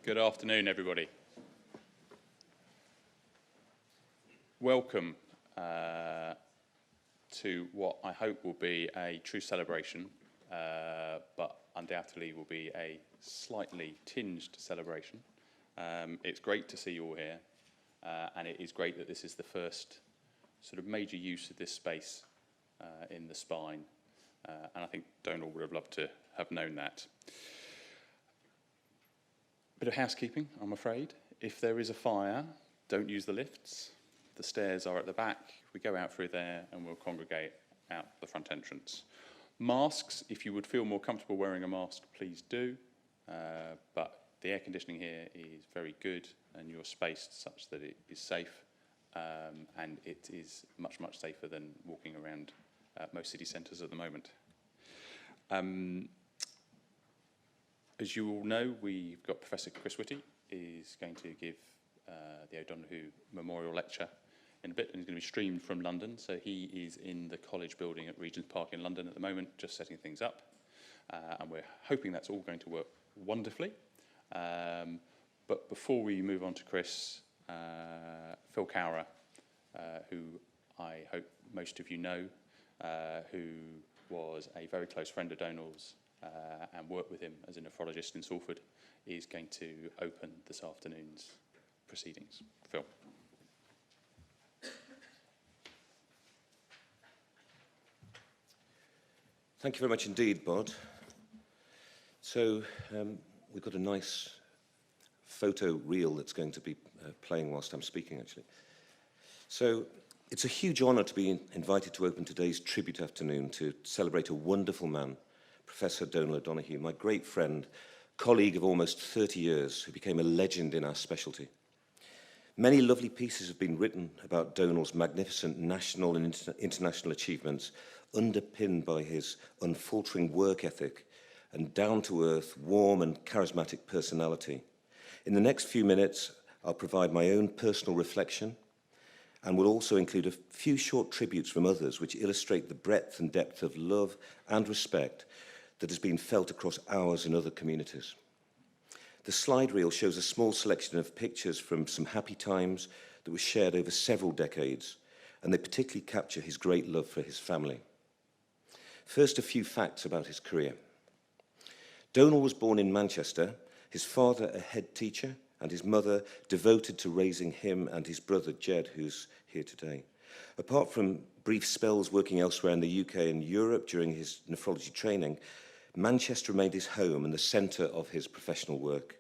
Good afternoon, everybody. Welcome to what I hope will be a true celebration, but undoubtedly will be a slightly tinged celebration. It's great to see you all here, and it is great that this is the first sort of major use of this space in the spine, and I think Donal would have loved to have known that. Bit of housekeeping, I'm afraid. If there is a fire, don't use the lifts. The stairs are at the back. We go out through there and we'll congregate out the front entrance. Masks, if you would feel more comfortable wearing a mask, please do. But the air conditioning here is very good and you're spaced such that it is safe. And it is much, much safer than walking around most city centres at the moment. As you all know, we've got Professor Chris Whitty is going to give the Donoghue Memorial Lecture in a bit, and he's going to be streamed from London. So he is in the college building at Regent's Park in London at the moment, just setting things up. And we're hoping that's all going to work wonderfully. But before we move on to Chris, Phil Cowra, who I hope most of you know, who was a very close friend of Donal's, and worked with him as a nephrologist in Salford, is going to open this afternoon's proceedings. Phil. Thank you very much indeed, Bod. So we've got a nice photo reel that's going to be playing whilst I'm speaking, actually. So it's a huge honour to be invited to open today's tribute afternoon to celebrate a wonderful man, Professor Donal Donoghue, my great friend, colleague of almost 30 years, who became a legend in our specialty. Many lovely pieces have been written about Donal's magnificent national and international achievements, underpinned by his unfaltering work ethic and down-to-earth, warm and charismatic personality. In the next few minutes, I'll provide my own personal reflection and will also include a few short tributes from others which illustrate the breadth and depth of love and respect that has been felt across ours and other communities. The slide reel shows a small selection of pictures from some happy times that were shared over several decades, and they particularly capture his great love for his family. First, a few facts about his career. Donal was born in Manchester, his father a head teacher, and his mother devoted to raising him and his brother Jed, who's here today. Apart from brief spells working elsewhere in the UK and Europe during his nephrology training, Manchester remained his home and the centre of his professional work.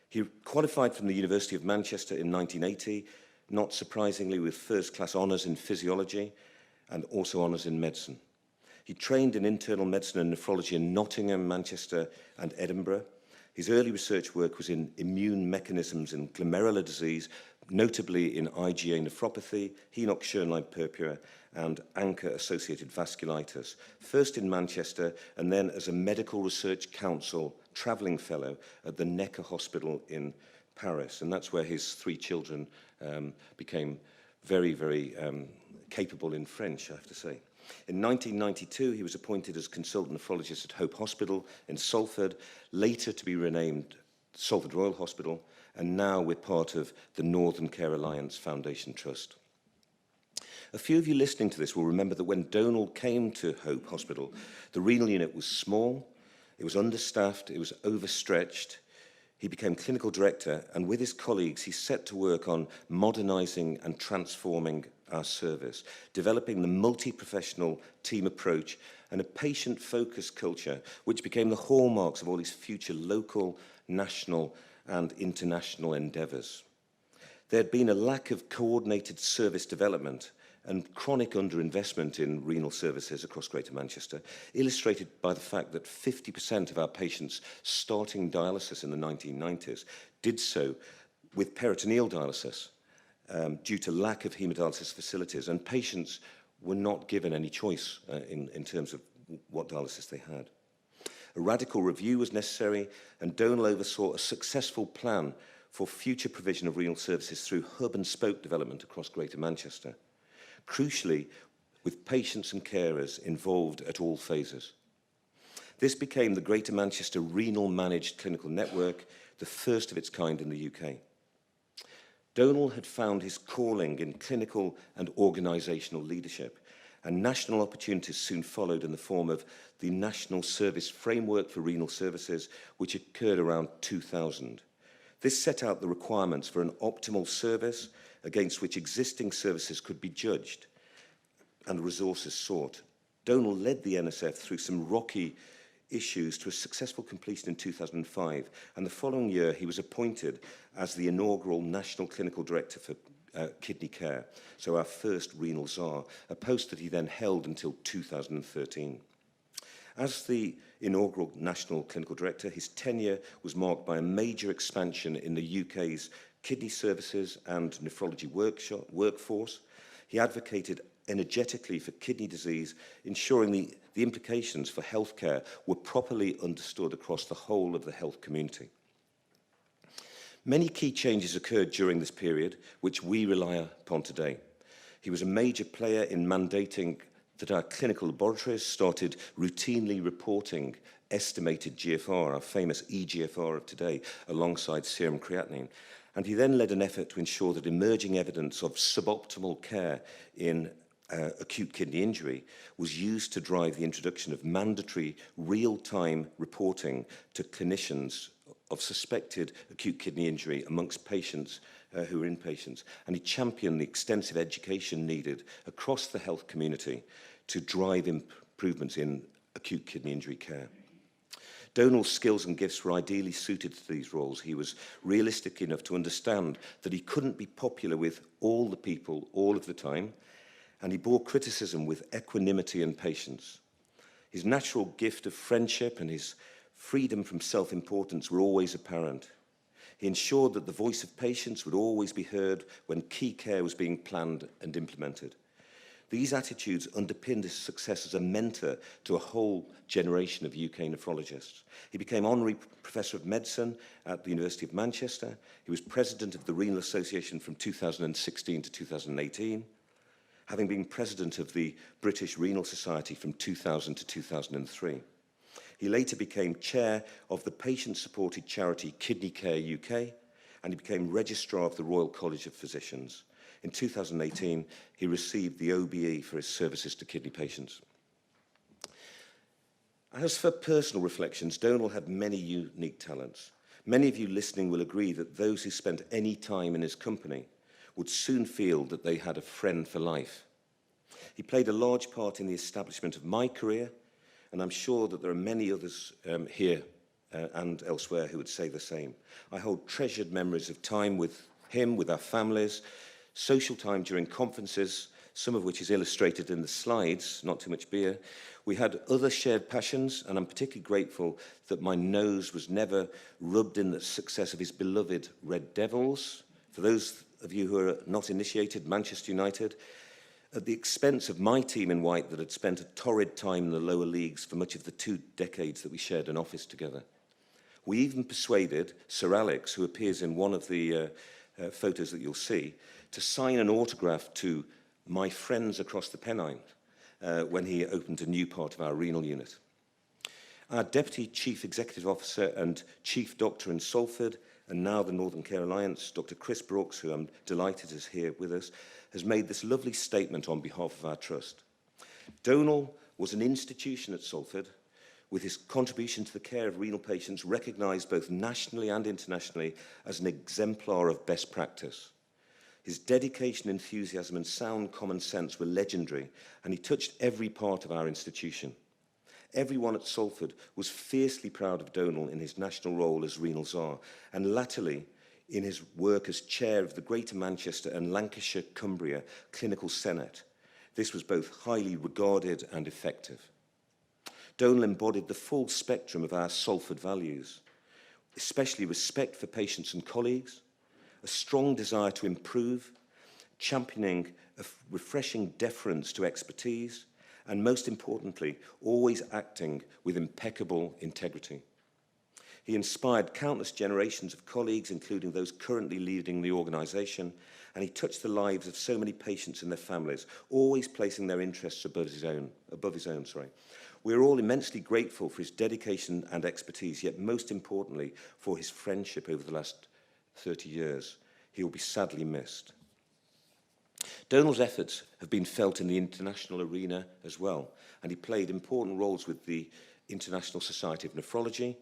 He qualified from the University of Manchester in 1980, not surprisingly with first-class honours in physiology and also honours in medicine. He trained in internal medicine and nephrology in Nottingham, Manchester and Edinburgh. His early research work was in immune mechanisms in glomerular disease, notably in IgA nephropathy, Henoch-Schönlein purpura, and ANCA-associated vasculitis, first in Manchester and then as a Medical Research Council travelling fellow at the Necker Hospital in Paris. And that's where his three children became very, very capable in French, I have to say. In 1992, he was appointed as consultant nephrologist at Hope Hospital in Salford, later to be renamed Salford Royal Hospital, and now we're part of the Northern Care Alliance Foundation Trust. A few of you listening to this will remember that when Donal came to Hope Hospital, the renal unit was small, it was understaffed, it was overstretched. He became clinical director, and with his colleagues, he set to work on modernising and transforming our service, developing the multi-professional team approach and a patient-focused culture, which became the hallmarks of all his future local, national, and international endeavours. There had been a lack of coordinated service development and chronic underinvestment in renal services across Greater Manchester, illustrated by the fact that 50% of our patients starting dialysis in the 1990s did so with peritoneal dialysis due to lack of hemodialysis facilities, and patients were not given any choice in terms of what dialysis they had. A radical review was necessary, and Donal oversaw a successful plan for future provision of renal services through hub and spoke development across Greater Manchester, crucially with patients and carers involved at all phases. This became the Greater Manchester Renal Managed Clinical Network, the first of its kind in the UK. Donal had found his calling in clinical and organisational leadership, and national opportunities soon followed in the form of the National Service Framework for Renal Services, which occurred around 2000. This set out the requirements for an optimal service against which existing services could be judged and resources sought. Donal led the NSF through some rocky issues to a successful completion in 2005, and the following year he was appointed as the inaugural National Clinical Director for Kidney Care, so our first renal czar, a post that he then held until 2013. As the inaugural National Clinical Director, his tenure was marked by a major expansion in the UK's kidney services and nephrology workforce. He advocated energetically for kidney disease, ensuring the implications for healthcare were properly understood across the whole of the health community. Many key changes occurred during this period, which we rely upon today. He was a major player in mandating that our clinical laboratories started routinely reporting estimated GFR, our famous eGFR of today, alongside serum creatinine. And he then led an effort to ensure that emerging evidence of suboptimal care in acute kidney injury was used to drive the introduction of mandatory real-time reporting to clinicians of suspected acute kidney injury amongst patients who were inpatients. And he championed the extensive education needed across the health community to drive improvements in acute kidney injury care. Donal's skills and gifts were ideally suited to these roles. He was realistic enough to understand that he couldn't be popular with all the people all of the time, and he bore criticism with equanimity and patience. His natural gift of friendship and his freedom from self-importance were always apparent. He ensured that the voice of patients would always be heard when key care was being planned and implemented. These attitudes underpinned his success as a mentor to a whole generation of UK nephrologists. He became Honorary Professor of Medicine at the University of Manchester. He was President of the Renal Association from 2016 to 2018, having been President of the British Renal Society from 2000 to 2003. He later became Chair of the patient-supported charity Kidney Care UK, and he became Registrar of the Royal College of Physicians. In 2018, he received the OBE for his services to kidney patients. As for personal reflections, Donal had many unique talents. Many of you listening will agree that those who spent any time in his company would soon feel that they had a friend for life. He played a large part in the establishment of my career, and I'm sure that there are many others here and elsewhere who would say the same. I hold treasured memories of time with him, with our families, social time during conferences, some of which is illustrated in the slides, not too much beer. We had other shared passions, and I'm particularly grateful that my nose was never rubbed in the success of his beloved Red Devils. For those of you who are not initiated, Manchester United, at the expense of my team in white that had spent a torrid time in the lower leagues for much of the 2 decades that we shared an office together. We even persuaded Sir Alex, who appears in one of the photos that you'll see, to sign an autograph to my friends across the Pennine when he opened a new part of our renal unit. Our Deputy Chief Executive Officer and Chief Doctor in Salford, and now the Northern Care Alliance, Dr. Chris Brooks, who I'm delighted is here with us, has made this lovely statement on behalf of our trust. Donal was an institution at Salford, with his contribution to the care of renal patients recognised both nationally and internationally as an exemplar of best practice. His dedication, enthusiasm and sound common sense were legendary, and he touched every part of our institution. Everyone at Salford was fiercely proud of Donal in his national role as renal czar, and latterly in his work as chair of the Greater Manchester and Lancashire Cumbria Clinical Senate. This was both highly regarded and effective. Donal embodied the full spectrum of our Salford values, especially respect for patients and colleagues, a strong desire to improve, championing a refreshing deference to expertise, and most importantly, always acting with impeccable integrity. He inspired countless generations of colleagues, including those currently leading the organisation, and he touched the lives of so many patients and their families, always placing their interests above his own. We're all immensely grateful for his dedication and expertise, yet most importantly, for his friendship over the last 30 years. He will be sadly missed. Donal's efforts have been felt in the international arena as well, and he played important roles with the International Society of Nephrology.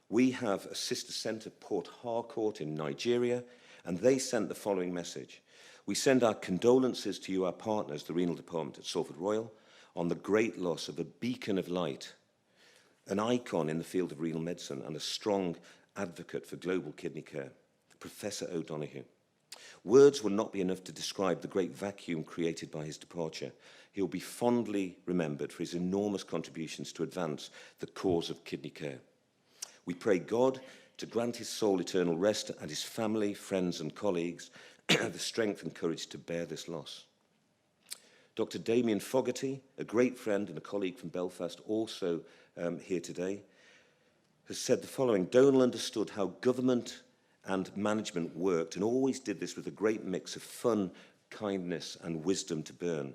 We have a sister centre, Port Harcourt in Nigeria, and they sent the following message. We send our condolences to you, our partners, the Renal Department at Salford Royal, on the great loss of a beacon of light, an icon in the field of renal medicine and a strong advocate for global kidney care, Professor O'Donoghue. Words will not be enough to describe the great vacuum created by his departure. He will be fondly remembered for his enormous contributions to advance the cause of kidney care. We pray God to grant his soul eternal rest and his family, friends and colleagues the strength and courage to bear this loss. Dr. Damien Fogarty, a great friend and a colleague from Belfast, also here today, has said the following: Donal understood how government and management worked and always did this with a great mix of fun, kindness and wisdom to burn.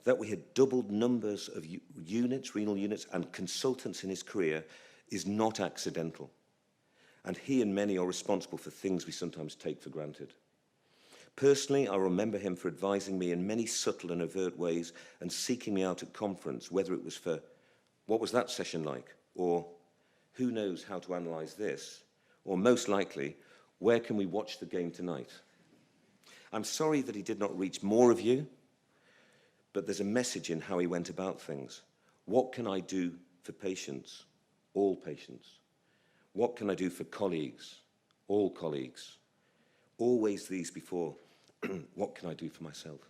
That we had doubled numbers of units, renal units and consultants in his career is not accidental. And he and many are responsible for things we sometimes take for granted. Personally, I remember him for advising me in many subtle and overt ways and seeking me out at conference, whether it was for, what was that session like? Or, who knows how to analyse this? Or most likely, where can we watch the game tonight? I'm sorry that he did not reach more of you, but there's a message in how he went about things. What can I do for patients? All patients. What can I do for colleagues? All colleagues. Always these before, what can I do for myself?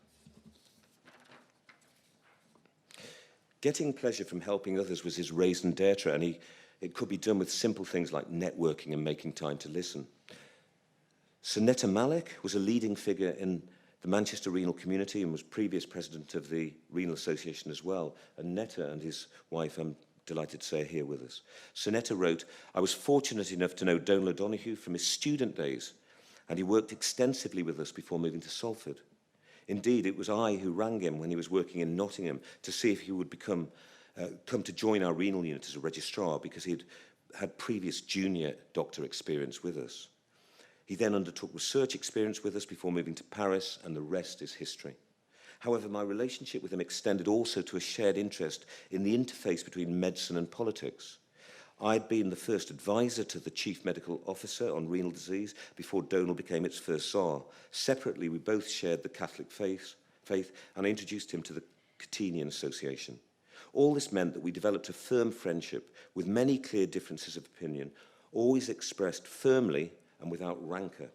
Getting pleasure from helping others was his raison d'etre, and it could be done with simple things like networking and making time to listen. Sunetta Malik was a leading figure in the Manchester renal community and was previous president of the Renal Association as well. And Netta and his wife, I'm delighted to say, are here with us. Sunetta wrote, I was fortunate enough to know Donal O'Donoghue from his student days, and he worked extensively with us before moving to Salford. Indeed, it was I who rang him when he was working in Nottingham to see if he would come to join our renal unit as a registrar, because he'd had previous junior doctor experience with us. He then undertook research experience with us before moving to Paris, and the rest is history. However, my relationship with him extended also to a shared interest in the interface between medicine and politics. I'd been the first advisor to the Chief Medical Officer on renal disease before Donal became its first Tsar. Separately, we both shared the Catholic faith, and I introduced him to the Catenian Association. All this meant that we developed a firm friendship with many clear differences of opinion, always expressed firmly and without rancour.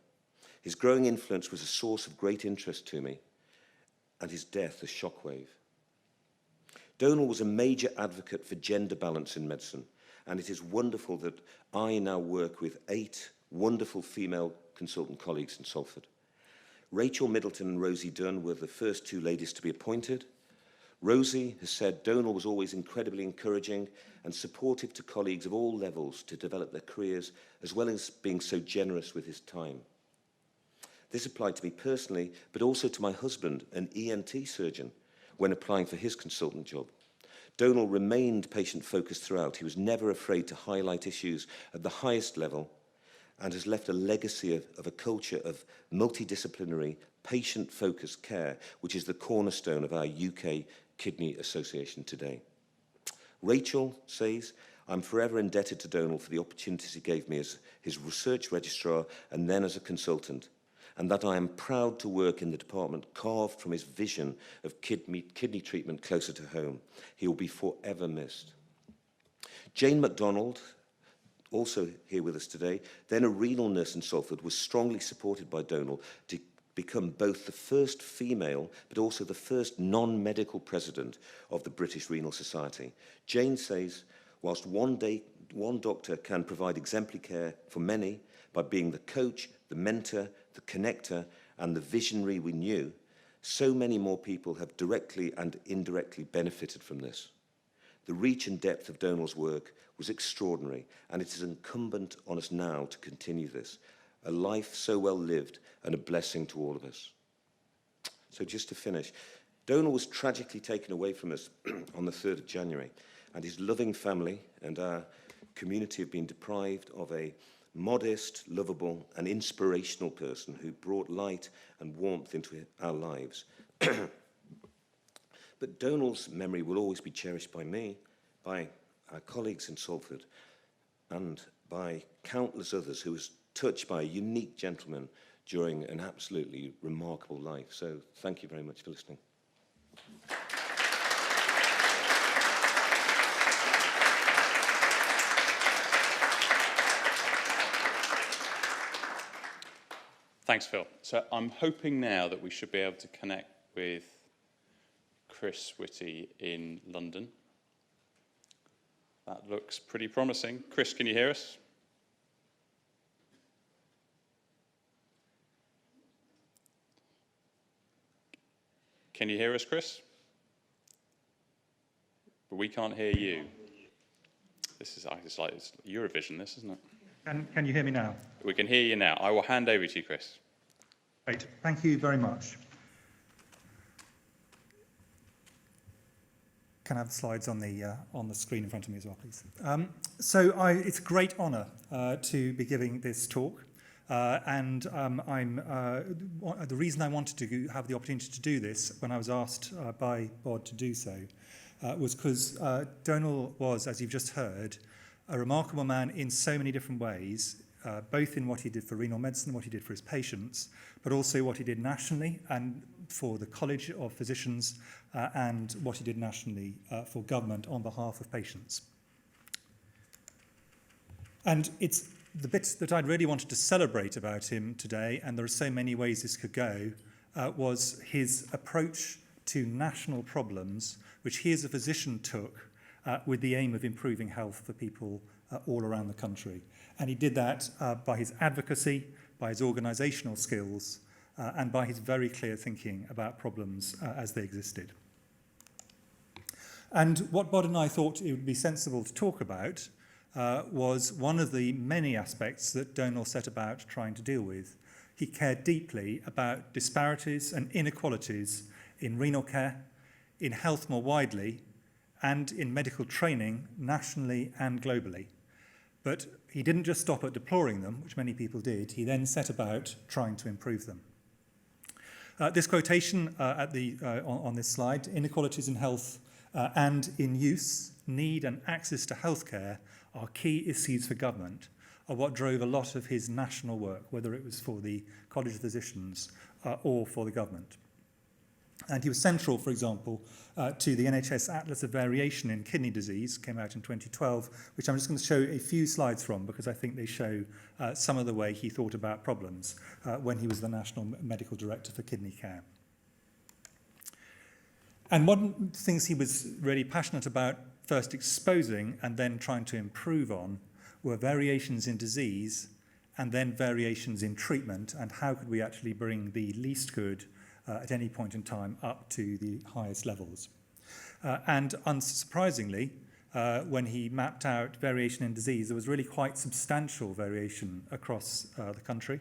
His growing influence was a source of great interest to me, and his death a shockwave. Donal was a major advocate for gender balance in medicine, and it is wonderful that I now work with 8 wonderful female consultant colleagues in Salford. Rachel Middleton and Rosie Dunn were the first 2 ladies to be appointed. Rosie has said Donal was always incredibly encouraging and supportive to colleagues of all levels to develop their careers, as well as being so generous with his time. This applied to me personally, but also to my husband, an ENT surgeon, when applying for his consultant job. Donal remained patient-focused throughout. He was never afraid to highlight issues at the highest level and has left a legacy of a culture of multidisciplinary, patient-focused care, which is the cornerstone of our UK Kidney Association today. Rachel says, I'm forever indebted to Donal for the opportunities he gave me as his research registrar and then as a consultant, and that I am proud to work in the department carved from his vision of kidney treatment closer to home. He will be forever missed. Jane MacDonald, also here with us today, then a renal nurse in Salford, was strongly supported by Donal to become both the first female but also the first non-medical president of the British Renal Society. Jane says, whilst one doctor can provide exemplary care for many by being the coach, the mentor, the connector, and the visionary we knew, so many more people have directly and indirectly benefited from this. The reach and depth of Donal's work was extraordinary, and it is incumbent on us now to continue this. A life so well lived and a blessing to all of us. So just to finish, Donal was tragically taken away from us on the 3rd of January, and his loving family and our community have been deprived of a modest, lovable and inspirational person who brought light and warmth into our lives. But Donal's memory will always be cherished by me, by our colleagues in Salford, and by countless others who was touched by a unique gentleman during an absolutely remarkable life. So thank you very much for listening. Thanks, Phil. So I'm hoping now that we should be able to connect with Chris Whitty in London. That looks pretty promising. Chris, can you hear us? Can you hear us, Chris? But we can't hear you. This is it's Eurovision, this, isn't it? Can you hear me now? We can hear you now. I will hand over to you, Chris. Great. Thank you very much. Can I have the slides on the screen in front of me as well, please? It's a great honour to be giving this talk. The reason I wanted to have the opportunity to do this when I was asked by Bod to do so was because Donal was, as you've just heard, a remarkable man in so many different ways, both in what he did for renal medicine, what he did for his patients, but also what he did nationally and for the College of Physicians and what he did nationally for government on behalf of patients. And it's the bit that I'd really wanted to celebrate about him today, and there are so many ways this could go, was his approach to national problems, which he as a physician took with the aim of improving health for people all around the country. And he did that by his advocacy, by his organisational skills, and by his very clear thinking about problems as they existed. And what Bod and I thought it would be sensible to talk about was one of the many aspects that Donal set about trying to deal with. He cared deeply about disparities and inequalities in renal care, in health more widely, and in medical training nationally and globally. But he didn't just stop at deploring them, which many people did. He then set about trying to improve them. This quotation on this slide, inequalities in health and in use, need and access to healthcare are key issues for government, are what drove a lot of his national work, whether it was for the College of Physicians or for the government. And he was central, for example, to the NHS Atlas of Variation in Kidney Disease, came out in 2012, which I'm just going to show a few slides from because I think they show some of the way he thought about problems when he was the National Medical Director for Kidney Care. And one of the things he was really passionate about first exposing and then trying to improve on were variations in disease and then variations in treatment, and how could we actually bring the least good at any point in time up to the highest levels. And unsurprisingly, when he mapped out variation in disease, there was really quite substantial variation across the country,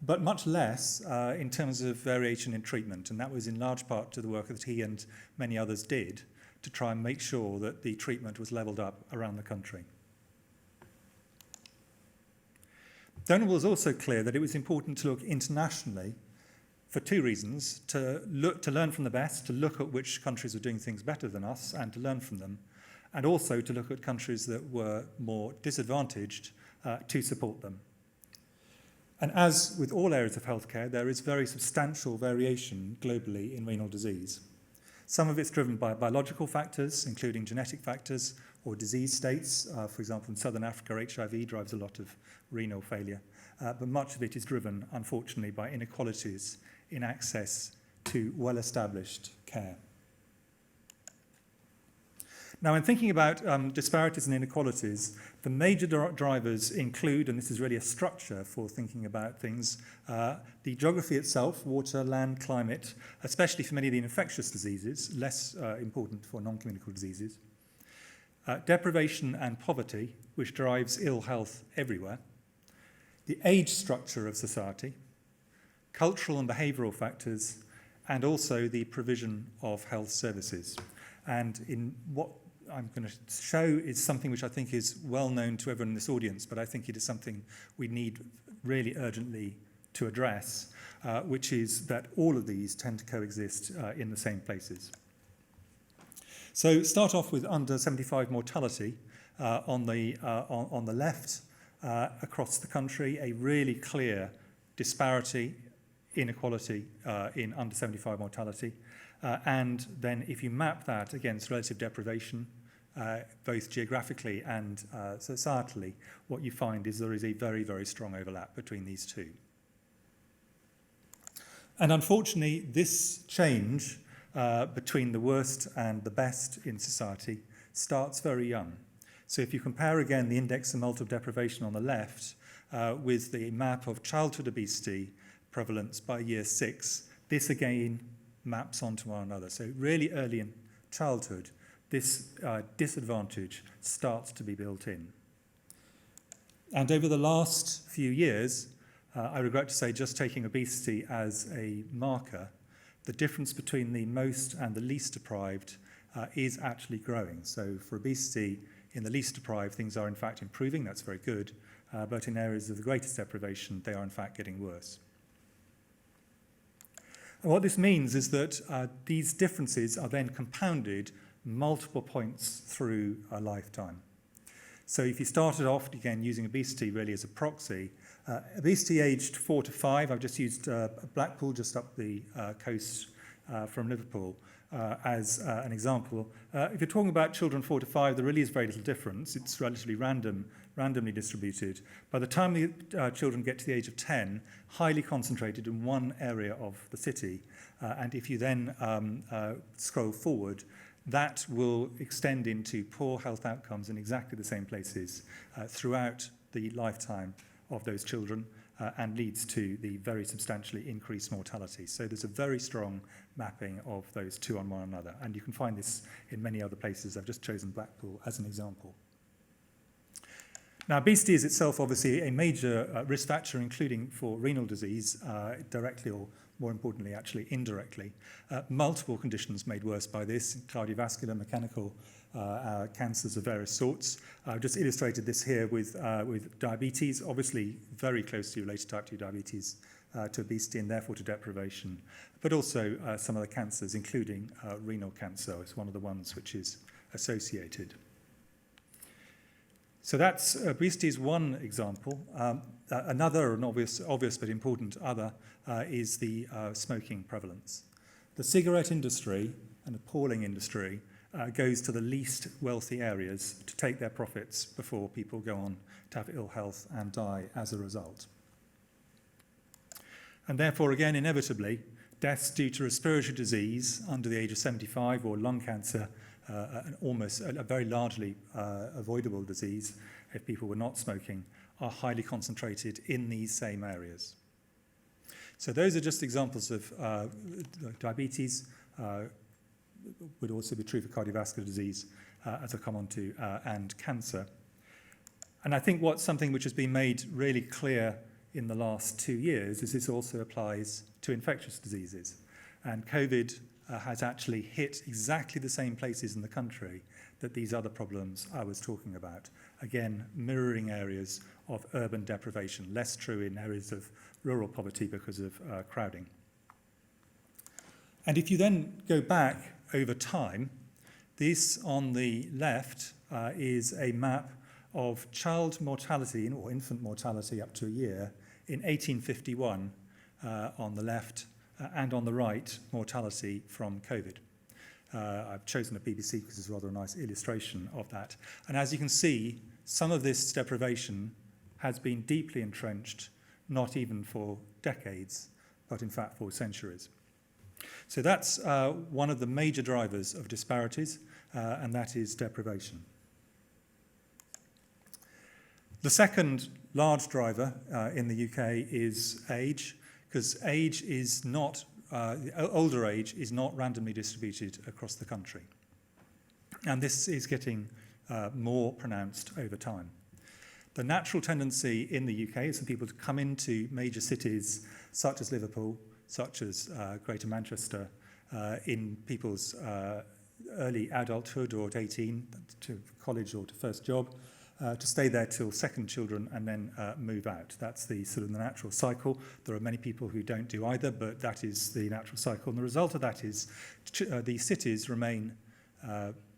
but much less in terms of variation in treatment. And that was in large part to the work that he and many others did to try and make sure that the treatment was levelled up around the country. Donal was also clear that it was important to look internationally for two reasons: to learn from the best, to look at which countries were doing things better than us and to learn from them, and also to look at countries that were more disadvantaged to support them. And as with all areas of healthcare, there is very substantial variation globally in renal disease. Some of it's driven by biological factors, including genetic factors or disease states. For example, in Southern Africa, HIV drives a lot of renal failure. But much of it is driven, unfortunately, by inequalities in access to well-established care. Now, in thinking about disparities and inequalities, the major drivers include, and this is really a structure for thinking about things, the geography itself, water, land, climate, especially for many of the infectious diseases, less important for non-clinical diseases, deprivation and poverty, which drives ill health everywhere, the age structure of society, cultural and behavioural factors, and also the provision of health services. And in what I'm going to show is something which I think is well known to everyone in this audience, but I think it is something we need really urgently to address, which is that all of these tend to coexist in the same places. So start off with under 75 mortality on the left across the country, a really clear disparity, inequality in under 75 mortality. And then if you map that against relative deprivation, both geographically and societally, what you find is there is a very, very strong overlap between these two. And unfortunately, this change between the worst and the best in society starts very young. So if you compare again the index of multiple deprivation on the left with the map of childhood obesity prevalence by year 6, this again maps onto one another. So really early in childhood, this disadvantage starts to be built in. And over the last few years, I regret to say, just taking obesity as a marker, the difference between the most and the least deprived is actually growing. So for obesity, in the least deprived, things are in fact improving. That's very good. But in areas of the greatest deprivation, they are in fact getting worse. And what this means is that these differences are then compounded multiple points through a lifetime. So if you started off, again, using obesity really as a proxy, obesity aged 4 to 5, I've just used Blackpool, just up the coast from Liverpool, as an example. If you're talking about children 4 to 5, there really is very little difference. It's relatively randomly distributed. By the time the children get to the age of 10, highly concentrated in one area of the city. And if you then scroll forward, that will extend into poor health outcomes in exactly the same places throughout the lifetime of those children and leads to the very substantially increased mortality. So there's a very strong mapping of those two on one another. And you can find this in many other places. I've just chosen Blackpool as an example. Now, obesity is itself obviously a major risk factor, including for renal disease, directly or more importantly, actually indirectly. Multiple conditions made worse by this, cardiovascular, mechanical cancers of various sorts. I've just illustrated this here with diabetes, obviously very closely related to type 2 diabetes, to obesity and therefore to deprivation, but also some other cancers, including renal cancer is one of the ones which is associated. So that's obesity is one example. Another, an obvious but important other, is the smoking prevalence. The cigarette industry, an appalling industry, goes to the least wealthy areas to take their profits before people go on to have ill health and die as a result. And therefore, again, inevitably, deaths due to respiratory disease under the age of 75 or lung cancer, a very largely avoidable disease if people were not smoking, are highly concentrated in these same areas. So those are just examples of diabetes, would also be true for cardiovascular disease, as I'll come on to, and cancer. And I think what's something which has been made really clear in the last 2 years is this also applies to infectious diseases. And COVID has actually hit exactly the same places in the country that these other problems I was talking about. Again, mirroring areas of urban deprivation, less true in areas of rural poverty because of crowding. And if you then go back over time, this on the left is a map of child mortality or infant mortality up to a year in 1851 on the left, and on the right, mortality from COVID. I've chosen a BBC because it's rather a nice illustration of that. And as you can see, some of this deprivation has been deeply entrenched, not even for decades, but in fact for centuries. So that's one of the major drivers of disparities, and that is deprivation. The second large driver in the UK is age, because age is not, older age is not randomly distributed across the country. And this is getting more pronounced over time. The natural tendency in the UK is for people to come into major cities such as Liverpool, such as Greater Manchester, in people's early adulthood or at 18 to college or to first job, to stay there till second children and then move out. That's the sort of the natural cycle. There are many people who don't do either, but that is the natural cycle. And the result of that is the cities remain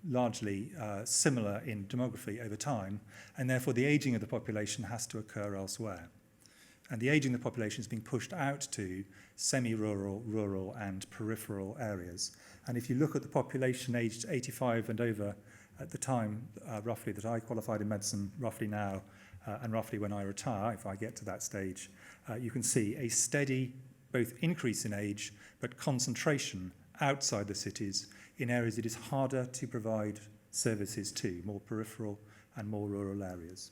largely similar in demography over time, and therefore the ageing of the population has to occur elsewhere. And the ageing of the population is being pushed out to semi-rural, rural and peripheral areas. And if you look at the population aged 85 and over at the time, roughly, that I qualified in medicine, roughly now, and roughly when I retire, if I get to that stage, you can see a steady both increase in age, but concentration outside the cities in areas it is harder to provide services to, more peripheral and more rural areas.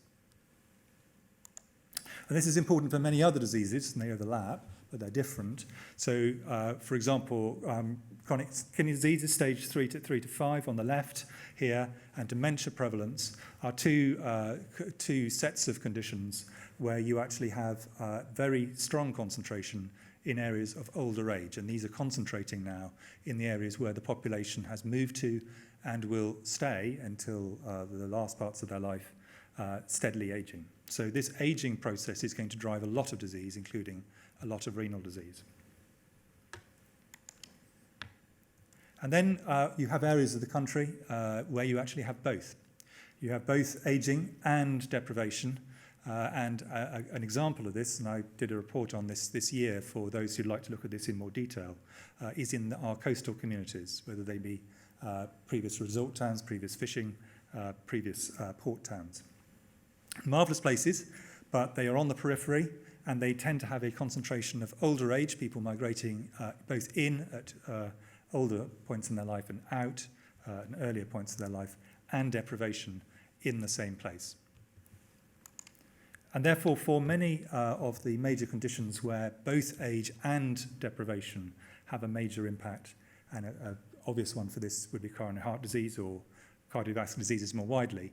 And this is important for many other diseases, and they overlap, but they're different. So, for example, chronic kidney disease is stage 3 to 5 on the left here, and dementia prevalence are two sets of conditions where you actually have very strong concentration in areas of older age, and these are concentrating now in the areas where the population has moved to and will stay until the last parts of their life, steadily aging. So this aging process is going to drive a lot of disease, including a lot of renal disease. And then you have areas of the country where you actually have both. You have both aging and deprivation. And an example of this, and I did a report on this year for those who'd like to look at this in more detail, is in our coastal communities, whether they be previous resort towns, previous fishing, previous port towns. Marvellous places, but they are on the periphery, and they tend to have a concentration of older age, people migrating both in at older points in their life and out at earlier points of their life, and deprivation in the same place. And therefore, for many of the major conditions where both age and deprivation have a major impact, and an obvious one for this would be coronary heart disease or cardiovascular diseases more widely,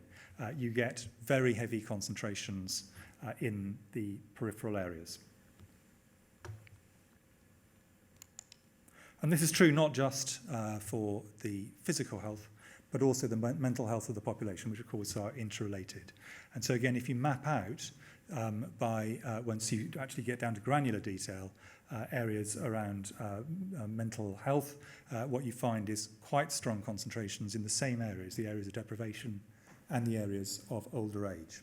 you get very heavy concentrations in the peripheral areas. And this is true not just for the physical health, but also the mental health of the population, which of course are interrelated. And so again, if you map out once you actually get down to granular detail, areas around mental health, what you find is quite strong concentrations in the same areas, the areas of deprivation and the areas of older age.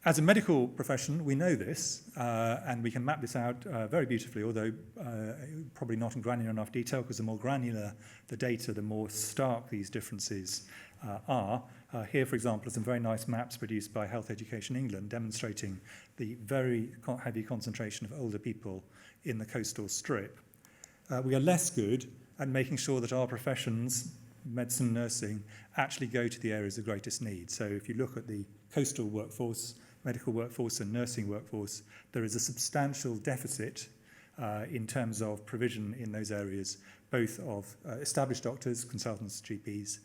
As a medical profession, we know this, and we can map this out very beautifully, although probably not in granular enough detail, because the more granular the data, the more stark these differences are. Here, for example, are some very nice maps produced by Health Education England demonstrating the very heavy concentration of older people in the coastal strip. We are less good at making sure that our professions, medicine, nursing, actually go to the areas of greatest need. So if you look at the coastal workforce, medical workforce and nursing workforce, there is a substantial deficit in terms of provision in those areas, both of established doctors, consultants, GPs,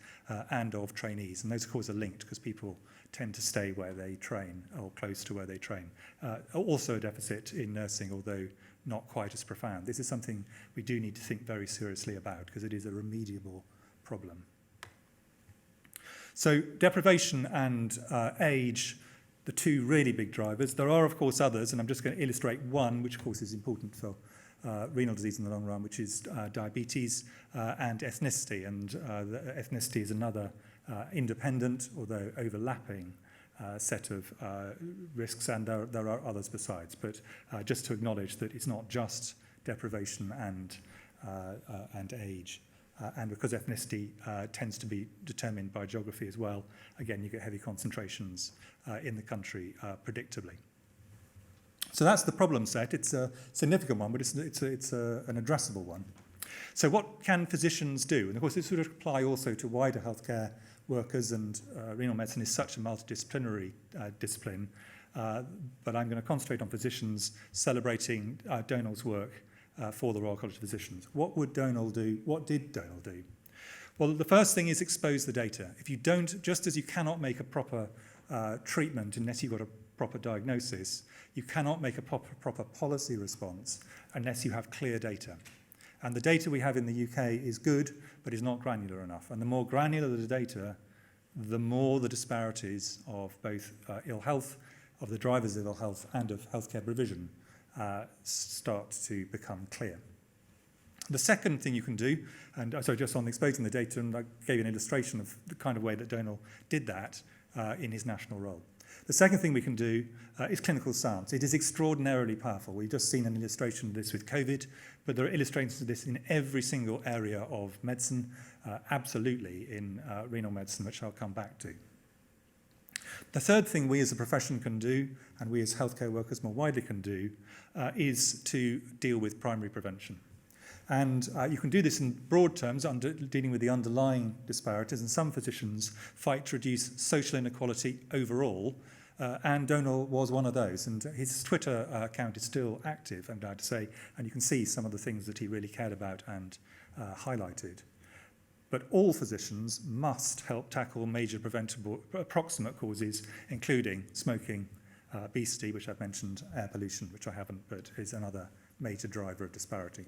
and of trainees. And those, of course, are linked because people tend to stay where they train or close to where they train. Also a deficit in nursing, although not quite as profound. This is something we do need to think very seriously about because it is a remediable problem. So deprivation and age, the two really big drivers. There are, of course, others, and I'm just going to illustrate one, which, of course, is important for renal disease in the long run, which is diabetes and ethnicity. And ethnicity is another independent, although overlapping, set of risks, and there are others besides. But just to acknowledge that it's not just deprivation and age. And because ethnicity tends to be determined by geography as well, again, you get heavy concentrations in the country predictably. So that's the problem set. It's a significant one, but it's an addressable one. So what can physicians do? And of course, this would apply also to wider healthcare workers, and renal medicine is such a multidisciplinary discipline. But I'm going to concentrate on physicians celebrating Donal's work for the Royal College of Physicians. What would Donal do? What did Donal do? Well, the first thing is expose the data. If you don't, just as you cannot make a proper treatment unless you've got a proper diagnosis, you cannot make a proper policy response unless you have clear data. And the data we have in the UK is good, but is not granular enough. And the more granular the data, the more the disparities of both ill health, of the drivers of ill health, and of healthcare provision start to become clear. The second thing you can do, and so just on exposing the data, and I gave you an illustration of the kind of way that Donal did that in his national role. The second thing we can do is clinical science. It is extraordinarily powerful. We've just seen an illustration of this with COVID, but there are illustrations of this in every single area of medicine, absolutely in renal medicine, which I'll come back to. The third thing we as a profession can do, and we as healthcare workers more widely can do, is to deal with primary prevention. And you can do this in broad terms, dealing with the underlying disparities, and some physicians fight to reduce social inequality overall, and Donal was one of those, and his Twitter account is still active, I'm glad to say, and you can see some of the things that he really cared about and highlighted. But all physicians must help tackle major preventable approximate causes, including smoking, obesity, which I've mentioned, air pollution, which I haven't, but is another major driver of disparity.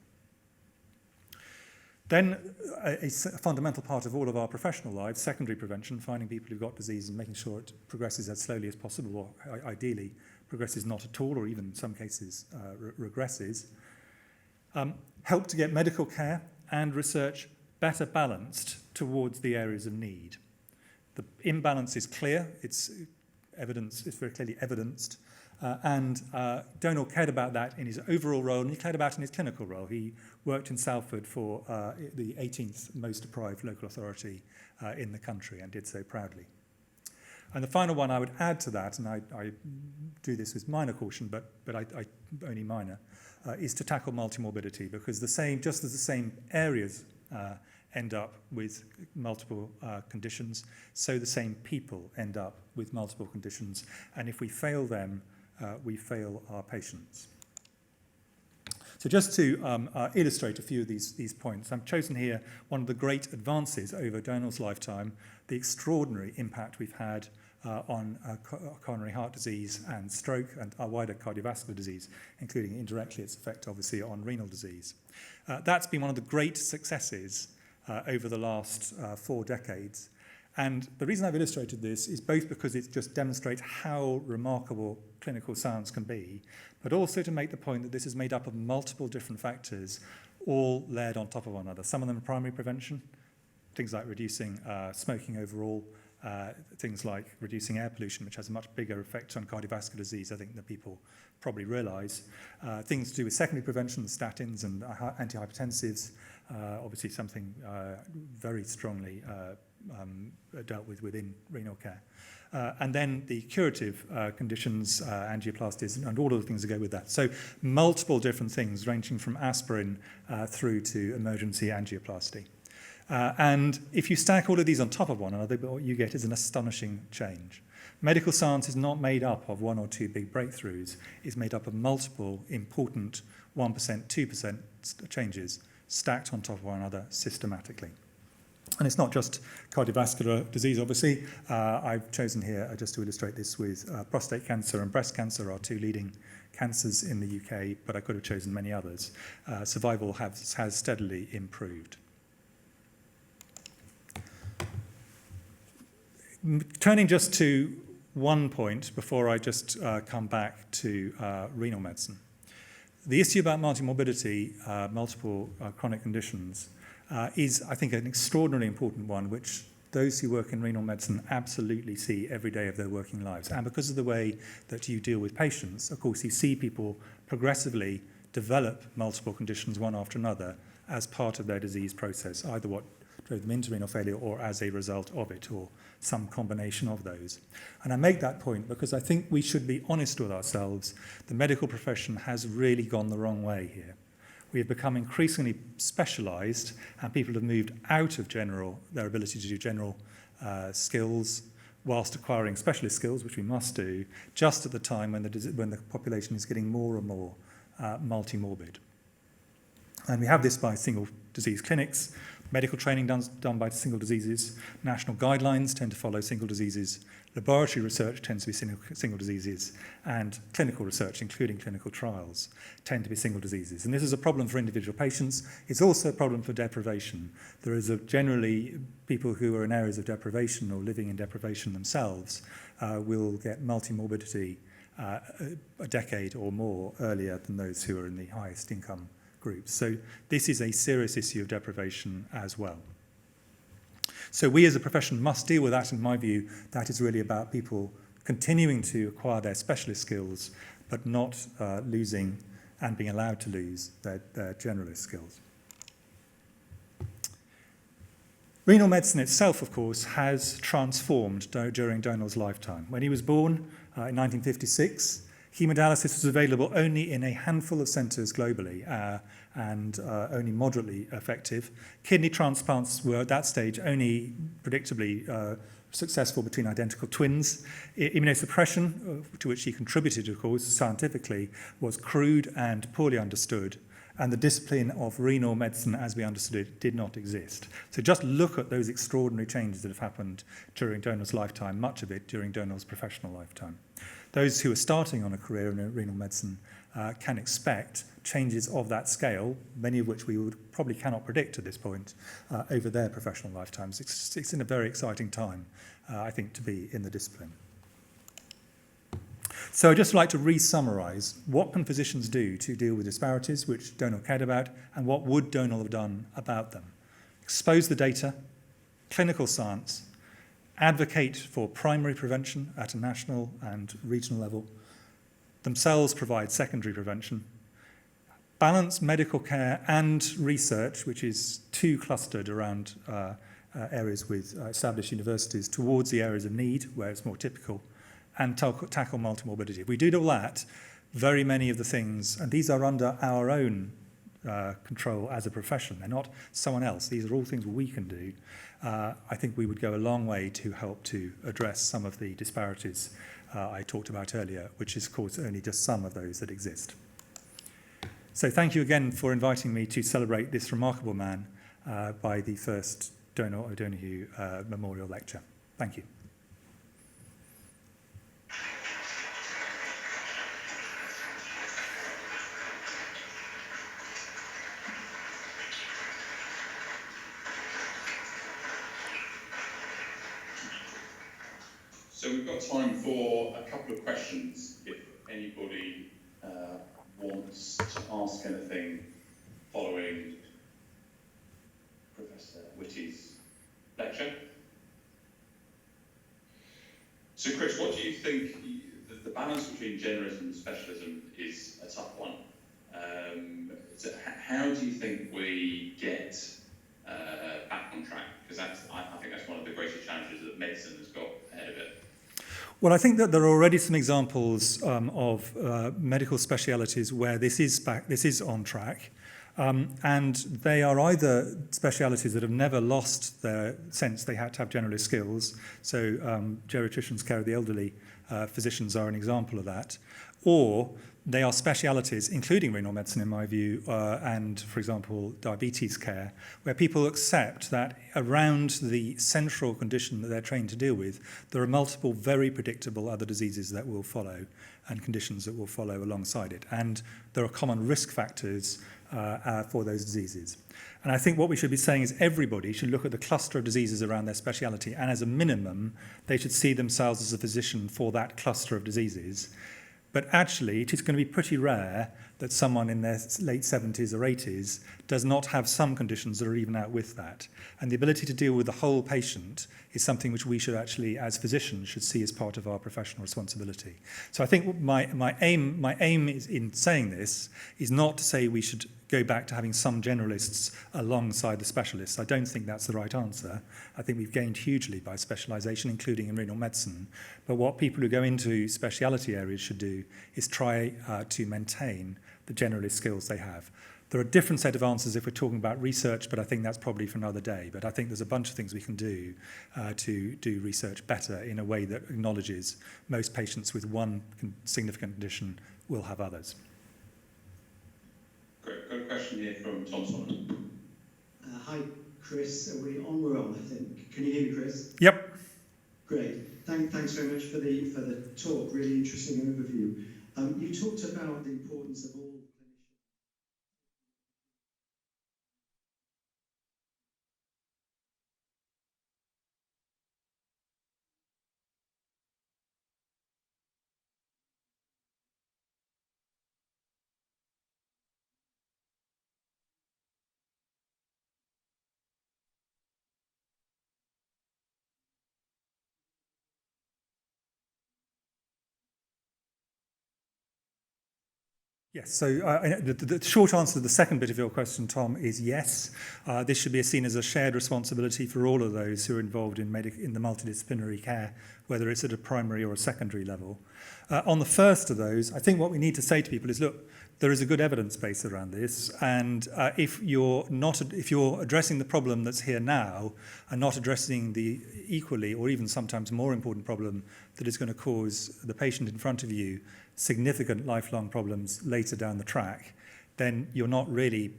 Then a fundamental part of all of our professional lives, secondary prevention, finding people who've got disease and making sure it progresses as slowly as possible, or ideally progresses not at all, or even in some cases regresses. Help to get medical care and research better balanced towards the areas of need. The imbalance is clear, it's very clearly evidenced, and Donal cared about that in his overall role, and he cared about it in his clinical role. He worked in Salford for the 18th most deprived local authority in the country, and did so proudly. And the final one I would add to that, and I do this with minor caution, but only minor, is to tackle multimorbidity, because just as the same areas end up with multiple conditions, so the same people end up with multiple conditions, and if we fail them, we fail our patients. So just to illustrate a few of these points, I've chosen here one of the great advances over Donal's lifetime, the extraordinary impact we've had on coronary heart disease and stroke and wider cardiovascular disease, including indirectly its effect, obviously, on renal disease. That's been one of the great successes over the last 4 decades. And the reason I've illustrated this is both because it just demonstrates how remarkable clinical science can be, but also to make the point that this is made up of multiple different factors, all layered on top of one another. Some of them are primary prevention, things like reducing smoking overall, things like reducing air pollution, which has a much bigger effect on cardiovascular disease, I think, than people probably realise. Things to do with secondary prevention, the statins and antihypertensives, obviously something very strongly dealt with within renal care. And then the curative conditions, angioplasties, and all of the things that go with that. So multiple different things, ranging from aspirin through to emergency angioplasty. And if you stack all of these on top of one another, what you get is an astonishing change. Medical science is not made up of 1 or 2 big breakthroughs. It's made up of multiple important 1%, 2% changes stacked on top of one another systematically. And it's not just cardiovascular disease, obviously. I've chosen here, just to illustrate this, with prostate cancer and breast cancer, our 2 leading cancers in the UK, but I could have chosen many others. Survival has steadily improved. Turning just to one point before I just come back to renal medicine. The issue about multimorbidity, multiple chronic conditions, is, I think, an extraordinarily important one, which those who work in renal medicine absolutely see every day of their working lives. And because of the way that you deal with patients, of course, you see people progressively develop multiple conditions one after another as part of their disease process, either what drove them into renal failure or as a result of it, or some combination of those. And I make that point because I think we should be honest with ourselves. The medical profession has really gone the wrong way here. We have become increasingly specialised, and people have moved out of their ability to do general skills, whilst acquiring specialist skills, which we must do, just at the time when the population is getting more and more multimorbid. And we have this by single disease clinics, Medical training done by single diseases. National guidelines tend to follow single diseases. Laboratory research tends to be single diseases. And clinical research, including clinical trials, tend to be single diseases. And this is a problem for individual patients. It's also a problem for deprivation. There is generally people who are in areas of deprivation or living in deprivation themselves will get multimorbidity a decade or more earlier than those who are in the highest income groups. So this is a serious issue of deprivation as well. So we as a profession must deal with that. In my view, that is really about people continuing to acquire their specialist skills, but not losing and being allowed to lose their generalist skills. Renal medicine itself, of course, has transformed during Donal's lifetime. When he was born in 1956, hemodialysis was available only in a handful of centres globally and only moderately effective. Kidney transplants were at that stage only predictably successful between identical twins. Immunosuppression, to which he contributed, of course, scientifically, was crude and poorly understood. And the discipline of renal medicine, as we understood it, did not exist. So just look at those extraordinary changes that have happened during Donal's lifetime, much of it during Donal's professional lifetime. Those who are starting on a career in renal medicine can expect changes of that scale, many of which we probably cannot predict at this point, over their professional lifetimes. It's in a very exciting time, I think, to be in the discipline. So I'd just like to re-summarise what can physicians do to deal with disparities, which Donal cared about, and what would Donal have done about them. Expose the data, clinical science, advocate for primary prevention at a national and regional level, themselves provide secondary prevention, balance medical care and research, which is too clustered around areas with established universities, towards the areas of need, where it's more typical, and tackle multimorbidity. If we do all that, very many of the things, and these are under our own control as a profession, they're not someone else, these are all things we can do, I think we would go a long way to help to address some of the disparities I talked about earlier, which is, of course, only just some of those that exist. So thank you again for inviting me to celebrate this remarkable man by the first Donal O'Donoghue Memorial Lecture. Thank you. So we've got time for a couple of questions if anybody wants to ask anything following Professor Whitty's lecture. So Chris, what do you think, the balance between generalism and specialism is a tough one. So how do you think we get back on track? Because I think that's one of the greatest challenges that medicine has got ahead of it. Well, I think that there are already some examples of medical specialities where this is on track, and they are either specialities that have never lost their sense they had to have generalist skills. So geriatricians, care of the elderly, physicians are an example of that, or they are specialities, including renal medicine in my view, and, for example, diabetes care, where people accept that around the central condition that they're trained to deal with, there are multiple very predictable other diseases that will follow and conditions that will follow alongside it. And there are common risk factors for those diseases. And I think what we should be saying is everybody should look at the cluster of diseases around their speciality, and as a minimum, they should see themselves as a physician for that cluster of diseases. But actually, it is going to be pretty rare that someone in their late 70s or 80s does not have some conditions that are even out with that. And the ability to deal with the whole patient is something which we should actually, as physicians, should see as part of our professional responsibility. So I think my aim is, in saying this, is not to say we should go back to having some generalists alongside the specialists. I don't think that's the right answer. I think we've gained hugely by specialisation, including in renal medicine. But what people who go into speciality areas should do is try to maintain the generalist skills they have. There are a different set of answers if we're talking about research, but I think that's probably for another day. But I think there's a bunch of things we can do to do research better in a way that acknowledges most patients with one significant condition will have others. Great. Got a question here from Tom Solomon. Hi, Chris, are we on? We're on, I think. Can you hear me, Chris? Yep. Great. Thanks very much for the talk. Really interesting overview. You talked about the importance of all clinicians. Yes, so the short answer to the second bit of your question, Tom, is yes. This should be seen as a shared responsibility for all of those who are involved in the multidisciplinary care, whether it's at a primary or a secondary level. On the first of those, I think what we need to say to people is, look, there is a good evidence base around this, and if you're addressing the problem that's here now and not addressing the equally or even sometimes more important problem that is going to cause the patient in front of you significant lifelong problems later down the track, then you're not really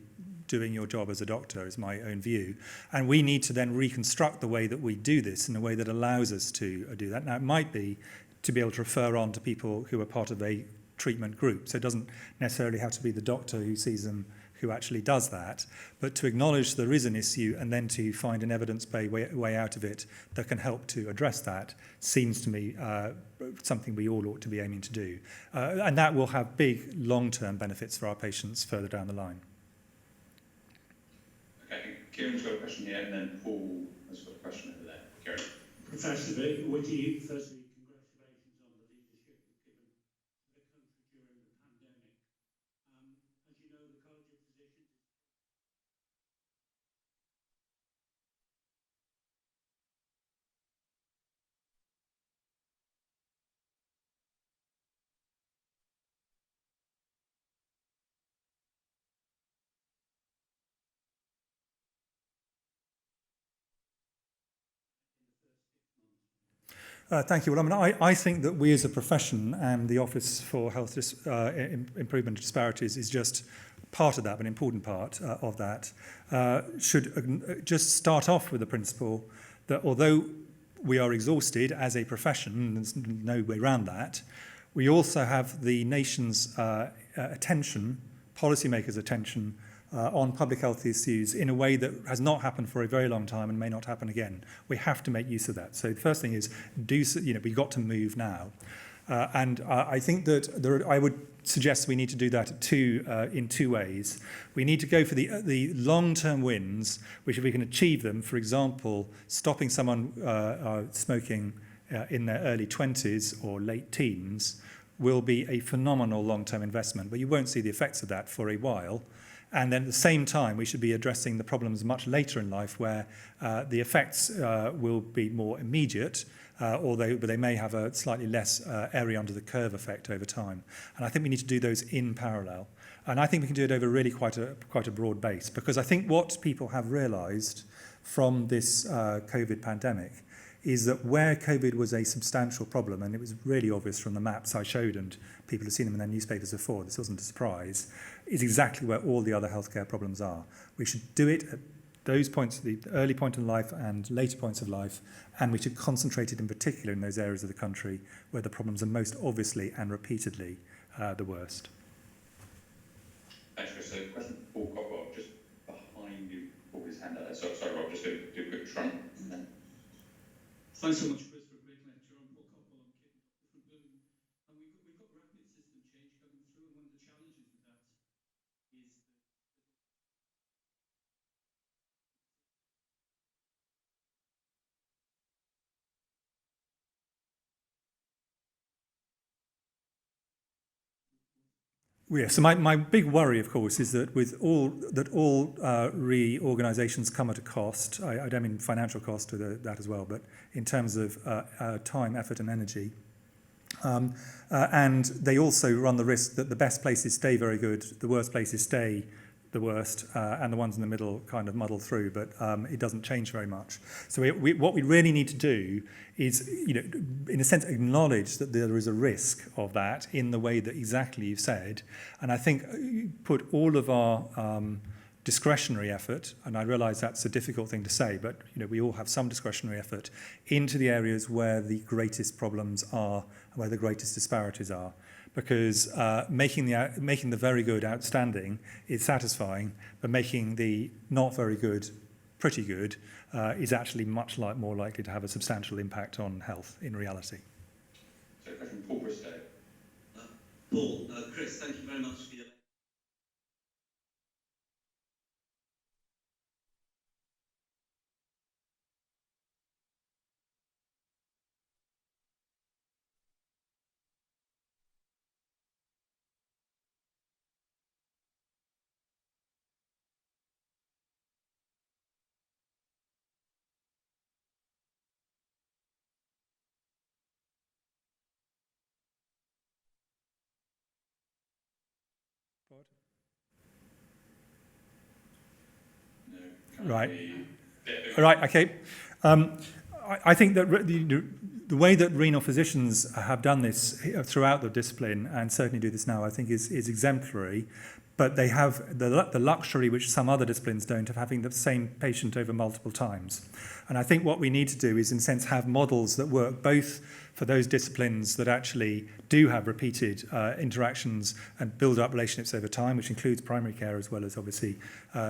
doing your job as a doctor, is my own view. And we need to then reconstruct the way that we do this in a way that allows us to do that. Now, it might be to be able to refer on to people who are part of a treatment group. So it doesn't necessarily have to be the doctor who sees them who actually does that, but to acknowledge there is an issue and then to find an evidence-based way out of it that can help to address that seems to me something we all ought to be aiming to do. And that will have big long-term benefits for our patients further down the line. Okay, Kieran's got a question here, and then Paul has got a question over there. Kieran. Professor Whitty, firstly, congratulations on the leadership you've given to the country during the pandemic. As you know, the College of Physicians is Thank you. Well, I mean, I think that we as a profession and the Office for Health Improvement of Disparities is just part of that, an important part of that, should just start off with the principle that although we are exhausted as a profession, there's no way around that, we also have the nation's attention, policymakers' attention, on public health issues in a way that has not happened for a very long time and may not happen again. We have to make use of that. So the first thing is, we've got to move now. And I think that I would suggest we need to do that in two ways. We need to go for the long-term wins, which if we can achieve them, for example, stopping someone smoking in their early 20s or late teens, will be a phenomenal long-term investment, but you won't see the effects of that for a while. And then at the same time, we should be addressing the problems much later in life where the effects will be more immediate, but they may have a slightly less area under the curve effect over time. And I think we need to do those in parallel. And I think we can do it over really quite a broad base, because I think what people have realised from this COVID pandemic is that where COVID was a substantial problem, and it was really obvious from the maps I showed and people have seen them in their newspapers before, this wasn't a surprise, is exactly where all the other healthcare problems are. We should do it at those points, the early point in life and later points of life, and we should concentrate it in particular in those areas of the country where the problems are most obviously and repeatedly the worst. Thanks, Chris. So question for Paul Cockwell, just behind you, Paul, his hand out there. Sorry, Rob, just do a quick front. And then... Thanks so much, Chris, for a great lecture. I'm Paul Cockwell, I'm Kitten Doctor from Birmingham. And we've got rapid system change coming through, and one of the challenges with that is Yeah, so my big worry, of course, is that all reorganisations come at a cost. I don't mean financial cost to that as well, but in terms of time, effort and energy. And they also run the risk that the best places stay very good, the worst places stay the worst, and the ones in the middle kind of muddle through, but it doesn't change very much. So what we really need to do is, in a sense, acknowledge that there is a risk of that in the way that exactly you've said, and I think put all of our discretionary effort, and I realise that's a difficult thing to say, but we all have some discretionary effort into the areas where the greatest problems are, where the greatest disparities are. Because making the very good outstanding is satisfying, but making the not very good pretty good is actually much more likely to have a substantial impact on health in reality. So, question Paul Bristow. Paul, Chris, thank you very much for your... Right, okay. I think that the way that renal physicians have done this throughout the discipline, and certainly do this now, I think is exemplary. But they have the luxury, which some other disciplines don't, of having the same patient over multiple times. And I think what we need to do is, in a sense, have models that work both for those disciplines that actually do have repeated interactions and build up relationships over time, which includes primary care as well as, obviously,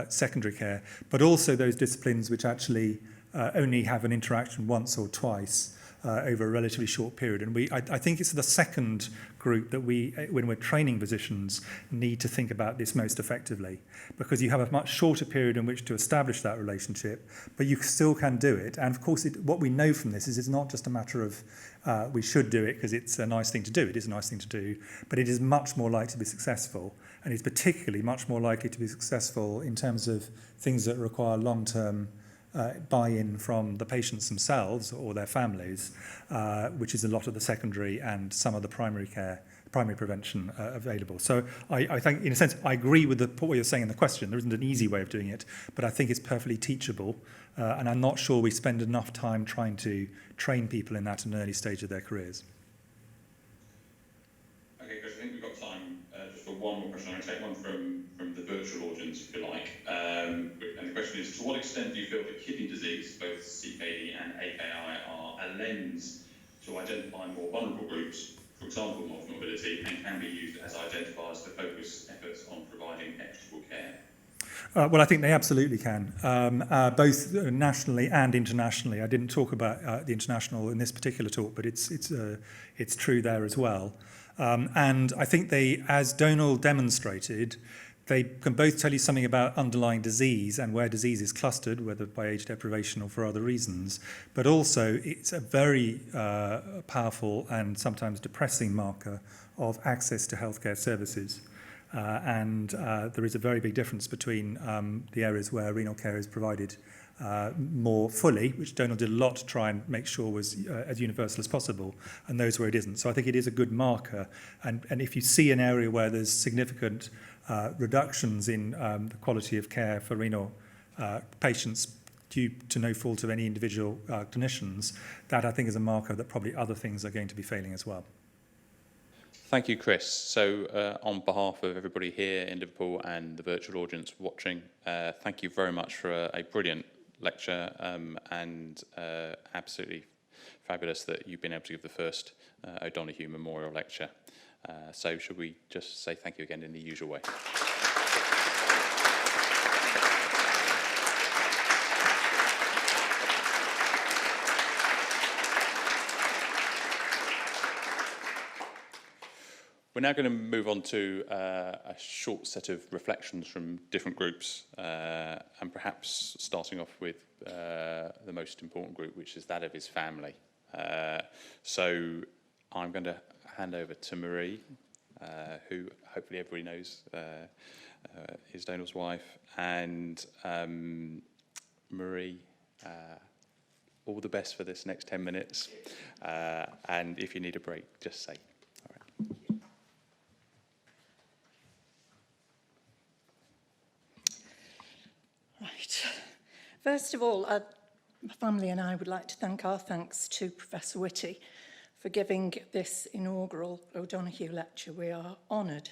secondary care, but also those disciplines which actually only have an interaction once or twice over a relatively short period. And I think it's the second group that we, when we're training physicians, need to think about this most effectively, because you have a much shorter period in which to establish that relationship, but you still can do it. And of course, what we know from this is it's not just a matter of we should do it because it's a nice thing to do. It is a nice thing to do, but it is much more likely to be successful, and it's particularly much more likely to be successful in terms of things that require long-term buy-in from the patients themselves or their families, which is a lot of the secondary and some of the primary prevention available. So I think, in a sense, I agree with what you're saying in the question. There isn't an easy way of doing it, but I think it's perfectly teachable, and I'm not sure we spend enough time trying to train people in that at an early stage of their careers. Okay, Chris, I think we've got time just for one more question. I'm going to take one from the virtual audience, if you like. And the question is, to what extent do you feel that kidney disease, both CKD and AKI, are a lens to identify more vulnerable groups, for example, multi-morbidity, and can be used as identifiers to focus efforts on providing equitable care? Well, I think they absolutely can, both nationally and internationally. I didn't talk about the international in this particular talk, but it's true there as well. And I think they, as Donal demonstrated, they can both tell you something about underlying disease and where disease is clustered, whether by age deprivation or for other reasons, but also it's a very powerful and sometimes depressing marker of access to healthcare services. And there is a very big difference between the areas where renal care is provided more fully, which Donal did a lot to try and make sure was as universal as possible, and those where it isn't. So I think it is a good marker. And if you see an area where there's significant reductions in the quality of care for renal patients due to no fault of any individual clinicians, that I think is a marker that probably other things are going to be failing as well. Thank you, Chris. So on behalf of everybody here in Liverpool and the virtual audience watching, thank you very much for a brilliant lecture, and absolutely fabulous that you've been able to give the first O'Donoghue Memorial Lecture. So should we just say thank you again in the usual way? We're now going to move on to a short set of reflections from different groups, and perhaps starting off with the most important group, which is that of his family. So I'm going to hand over to Marie, who hopefully everybody knows is Donal's wife. And Marie, all the best for this next 10 minutes. And if you need a break, just say. All right. Right. First of all, my family and I would like to thank our thanks to Professor Whitty for giving this inaugural O'Donoghue lecture. We are honoured,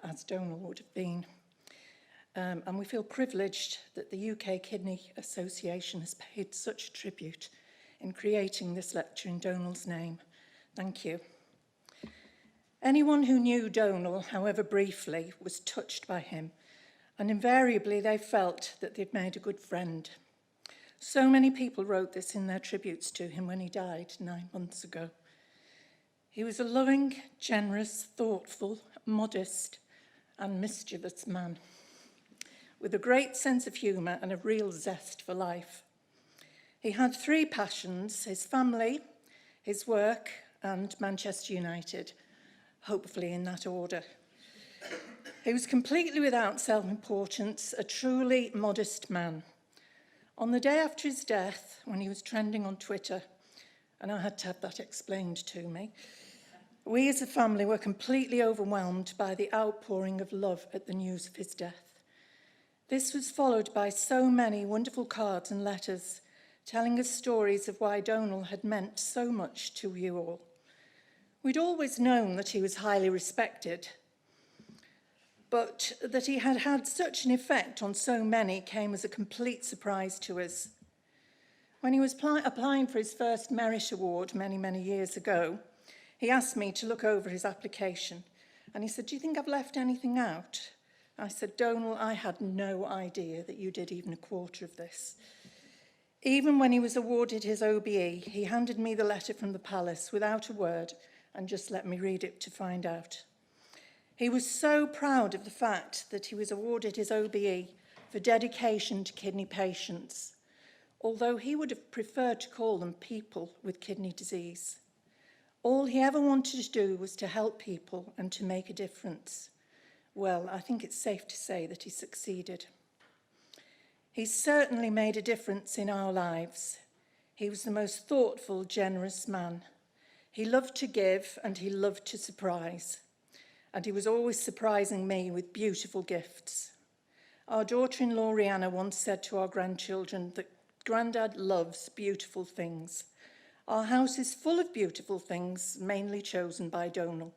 as Donal would have been. and we feel privileged that the UK Kidney Association has paid such tribute in creating this lecture in Donal's name. Thank you. Anyone who knew Donal, however briefly, was touched by him, and invariably they felt that they'd made a good friend. So many people wrote this in their tributes to him when he died 9 months ago. He was a loving, generous, thoughtful, modest, and mischievous man, with a great sense of humour and a real zest for life. He had 3 passions: his family, his work, and Manchester United, hopefully in that order. He was completely without self-importance, a truly modest man. On the day after his death, when he was trending on Twitter, and I had to have that explained to me, we as a family were completely overwhelmed by the outpouring of love at the news of his death. This was followed by so many wonderful cards and letters telling us stories of why Donal had meant so much to you all. We'd always known that he was highly respected, but that he had had such an effect on so many came as a complete surprise to us. When he was applying for his first Merit Award many, many years ago, he asked me to look over his application, and he said, "Do you think I've left anything out?" I said, "Donal, I had no idea that you did even a quarter of this." Even when he was awarded his OBE, he handed me the letter from the palace without a word and just let me read it to find out. He was so proud of the fact that he was awarded his OBE for dedication to kidney patients, although he would have preferred to call them people with kidney disease. All he ever wanted to do was to help people and to make a difference. Well, I think it's safe to say that he succeeded. He certainly made a difference in our lives. He was the most thoughtful, generous man. He loved to give and he loved to surprise. And he was always surprising me with beautiful gifts. Our daughter-in-law, Rihanna, once said to our grandchildren that Grandad loves beautiful things. Our house is full of beautiful things, mainly chosen by Donal.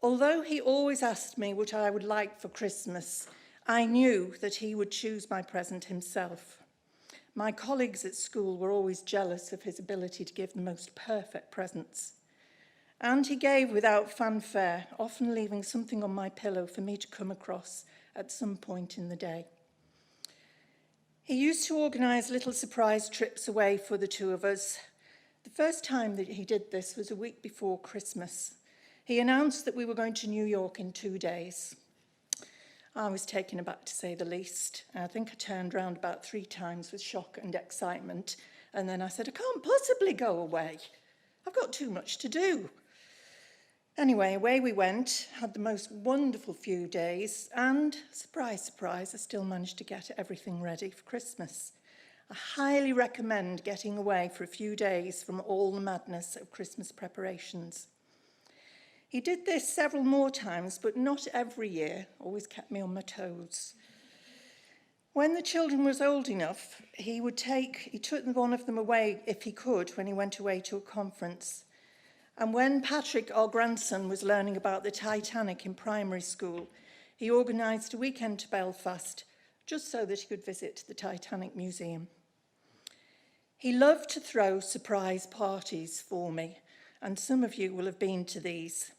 Although he always asked me what I would like for Christmas, I knew that he would choose my present himself. My colleagues at school were always jealous of his ability to give the most perfect presents. And he gave without fanfare, often leaving something on my pillow for me to come across at some point in the day. He used to organise little surprise trips away for the 2 of us. The first time that he did this was a week before Christmas. He announced that we were going to New York in 2 days. I was taken aback, to say the least. I think I turned round about 3 times with shock and excitement, and then I said, "I can't possibly go away. I've got too much to do." Anyway, away we went, had the most wonderful few days, and surprise, surprise, I still managed to get everything ready for Christmas. I highly recommend getting away for a few days from all the madness of Christmas preparations. He did this several more times, but not every year, always kept me on my toes. When the children was old enough, he took one of them away if he could when he went away to a conference. And when Patrick, our grandson, was learning about the Titanic in primary school, he organised a weekend to Belfast just so that he could visit the Titanic Museum. He loved to throw surprise parties for me, and some of you will have been to these.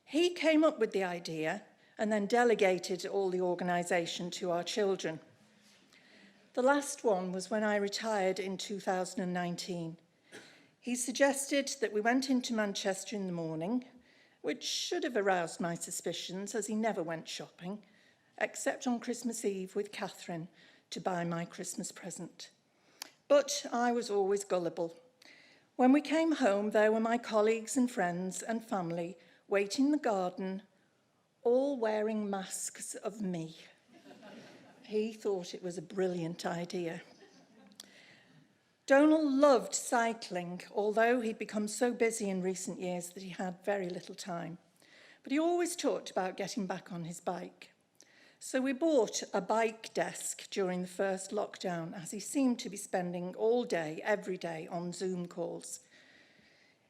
He came up with the idea and then delegated all the organisation to our children. The last one was when I retired in 2019. He suggested that we went into Manchester in the morning, which should have aroused my suspicions as he never went shopping, except on Christmas Eve with Catherine to buy my Christmas present. But I was always gullible. When we came home, there were my colleagues and friends and family waiting in the garden, all wearing masks of me. He thought it was a brilliant idea. Donal loved cycling, although he'd become so busy in recent years that he had very little time. But he always talked about getting back on his bike. So we bought a bike desk during the first lockdown, as he seemed to be spending all day, every day, on Zoom calls.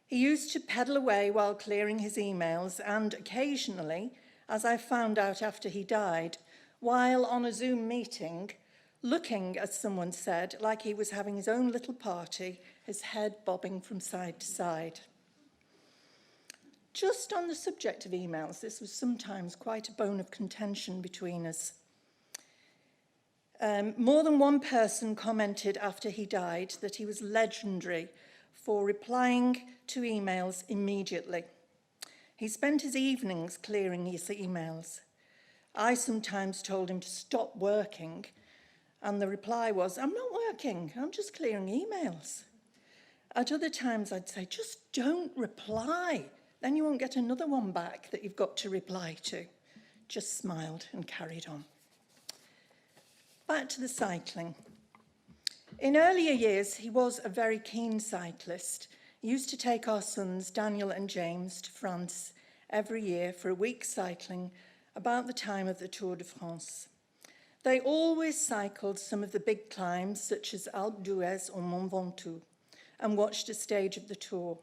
He used to pedal away while clearing his emails, and occasionally, as I found out after he died, while on a Zoom meeting, looking, as someone said, like he was having his own little party, his head bobbing from side to side. Just on the subject of emails, this was sometimes quite a bone of contention between us. More than one person commented after he died that he was legendary for replying to emails immediately. He spent his evenings clearing his emails. I sometimes told him to stop working, and the reply was, "I'm not working, I'm just clearing emails." At other times I'd say, "Just don't reply, then you won't get another one back that you've got to reply to." Just smiled and carried on. Back to the cycling. In earlier years, he was a very keen cyclist. He used to take our sons, Daniel and James, to France every year for a week cycling about the time of the Tour de France. They always cycled some of the big climbs, such as Alpe d'Huez or Mont Ventoux, and watched a stage of the Tour.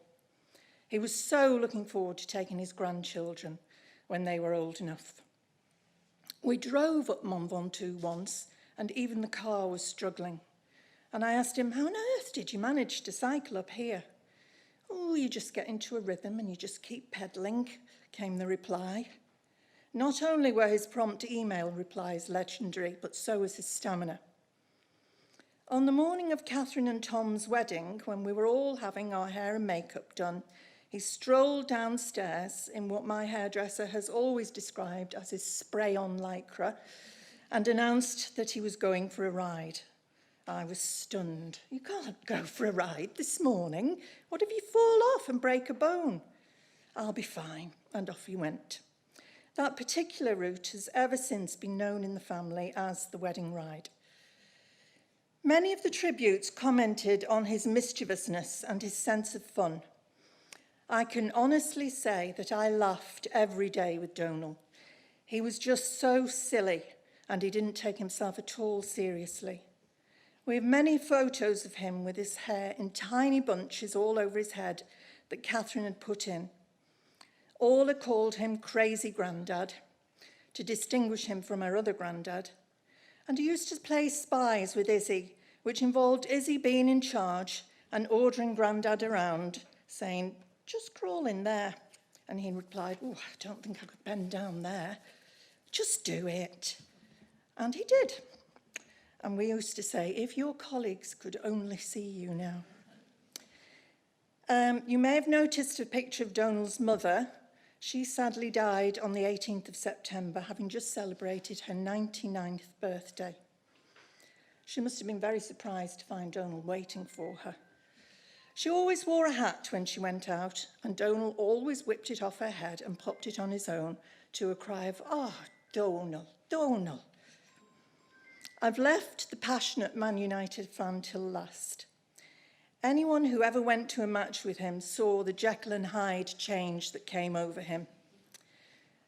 He was so looking forward to taking his grandchildren when they were old enough. We drove up Mont Ventoux once, and even the car was struggling. And I asked him, "How on earth did you manage to cycle up here?" "Oh, you just get into a rhythm and you just keep pedalling," came the reply. Not only were his prompt email replies legendary, but so was his stamina. On the morning of Catherine and Tom's wedding, when we were all having our hair and makeup done, he strolled downstairs in what my hairdresser has always described as his spray-on lycra and announced that he was going for a ride. I was stunned. "You can't go for a ride this morning. What if you fall off and break a bone?" "I'll be fine," and off he went. That particular route has ever since been known in the family as the wedding ride. Many of the tributes commented on his mischievousness and his sense of fun. I can honestly say that I laughed every day with Donal. He was just so silly, and he didn't take himself at all seriously. We have many photos of him with his hair in tiny bunches all over his head that Catherine had put in. All had called him Crazy Grandad to distinguish him from her other granddad. And he used to play spies with Izzy, which involved Izzy being in charge and ordering Grandad around, saying, "Just crawl in there." And he replied, "Oh, I don't think I could bend down there." "Just do it." And he did. And we used to say, "If your colleagues could only see you now." You may have noticed a picture of Donal's mother. She sadly died on the 18th of September, having just celebrated her 99th birthday. She must have been very surprised to find Donal waiting for her. She always wore a hat when she went out, and Donal always whipped it off her head and popped it on his own to a cry of, "Ah, Donal, Donal." I've left the passionate Man United fan till last. Anyone who ever went to a match with him saw the Jekyll and Hyde change that came over him.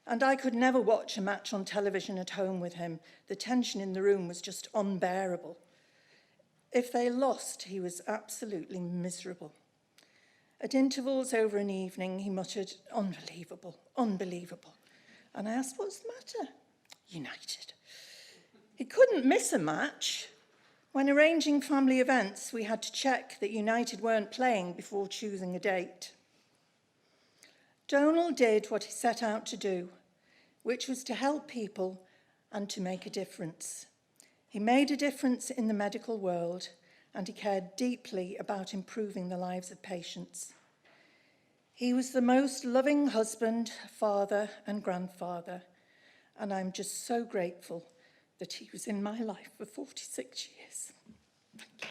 And I could never watch a match on television at home with him. The tension in the room was just unbearable. If they lost, he was absolutely miserable. At intervals over an evening, he muttered, "Unbelievable, unbelievable." And I asked, "What's the matter?" "United." He couldn't miss a match. When arranging family events, we had to check that United weren't playing before choosing a date. Donal did what he set out to do, which was to help people and to make a difference. He made a difference in the medical world, and he cared deeply about improving the lives of patients. He was the most loving husband, father, and grandfather, and I'm just so grateful that he was in my life for 46 years. Thank you.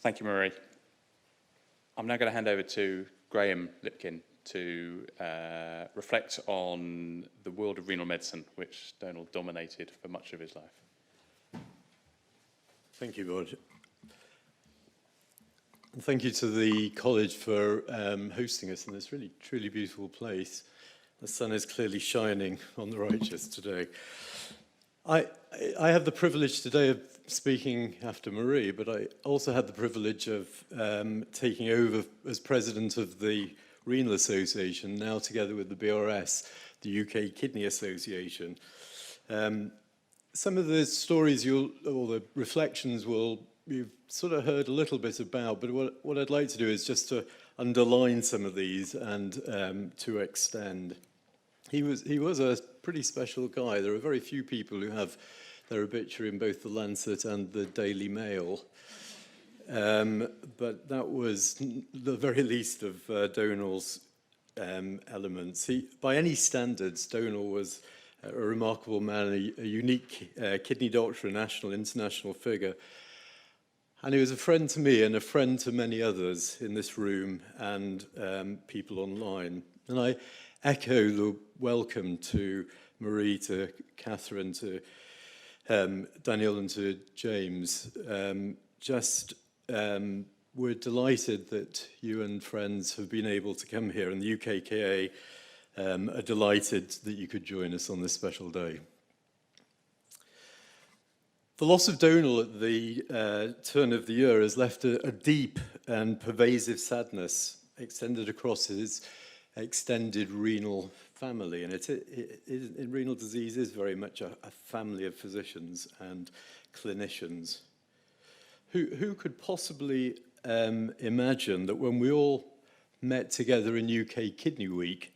Thank you, Marie. I'm now going to hand over to Graham Lipkin to reflect on the world of renal medicine, which Donal dominated for much of his life. Thank you, Bud. Thank you to the college for hosting us in this really, truly beautiful place. The sun is clearly shining on the righteous today. I have the privilege today of speaking after Marie, but I also had the privilege of taking over as president of the Renal Association, now together with the BRS, the UK Kidney Association. Some of the stories or the reflections you've sort of heard a little bit about, but what I'd like to do is just to underline some of these and to extend. He was a pretty special guy. There are very few people who have their obituary in both the Lancet and the Daily Mail. But that was the very least of Donal's elements. By any standards, Donal was a remarkable man, a unique kidney doctor, a national, international figure. And he was a friend to me and a friend to many others in this room and people online. And I echo the welcome to Marie, to Catherine, to Daniel and to James. We're delighted that you and friends have been able to come here, and the UKKA are delighted that you could join us on this special day. The loss of Donal at the turn of the year has left a deep and pervasive sadness extended across his extended renal family. And renal disease is very much a family of physicians and clinicians. Who could possibly imagine that when we all met together in UK Kidney Week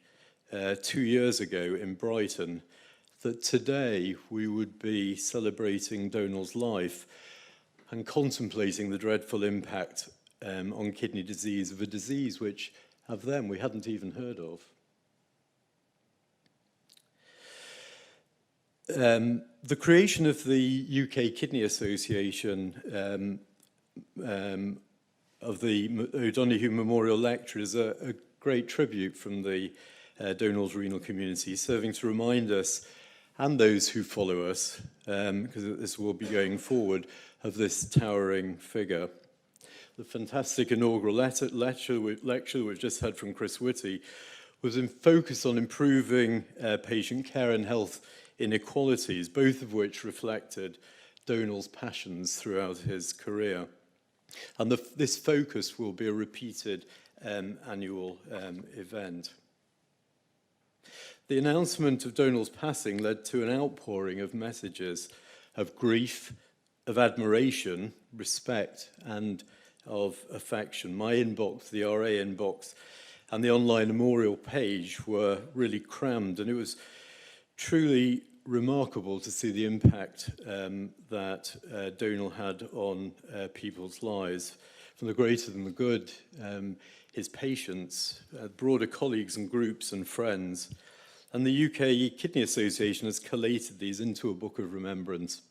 2 years ago in Brighton, that today we would be celebrating Donal's life and contemplating the dreadful impact on kidney disease of a disease which, of them, we hadn't even heard of. The creation of the UK Kidney Association of the Donoghue Memorial Lecture is a great tribute from the Donal's renal community, serving to remind us and those who follow us, because this will be going forward, of this towering figure. The fantastic inaugural lecture we've just had from Chris Whitty was focused on improving patient care and health inequalities, both of which reflected Donal's passions throughout his career. And this focus will be a repeated annual event. The announcement of Donal's passing led to an outpouring of messages of grief, of admiration, respect, and of affection. My inbox, the RA inbox, and the online memorial page were really crammed, and it was truly remarkable to see the impact that Donal had on people's lives. From the greater than the good, his patients, broader colleagues and groups and friends. And the UK Kidney Association has collated these into a book of remembrance.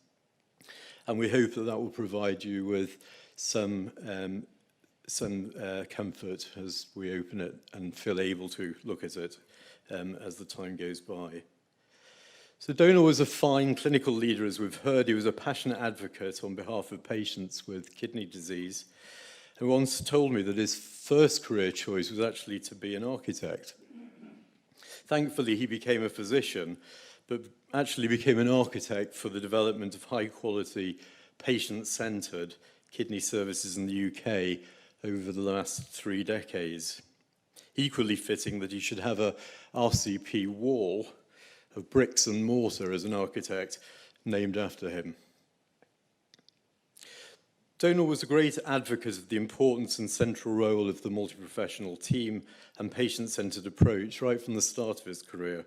And we hope that that will provide you with some comfort as we open it and feel able to look at it as the time goes by. So Donal was a fine clinical leader, as we've heard. He was a passionate advocate on behalf of patients with kidney disease, who once told me that his first career choice was actually to be an architect. Thankfully, he became a physician, but actually became an architect for the development of high-quality, patient-centred kidney services in the UK over the last 3 decades. Equally fitting that he should have a RCP wall of bricks and mortar as an architect named after him. Donal was a great advocate of the importance and central role of the multi-professional team and patient-centred approach right from the start of his career.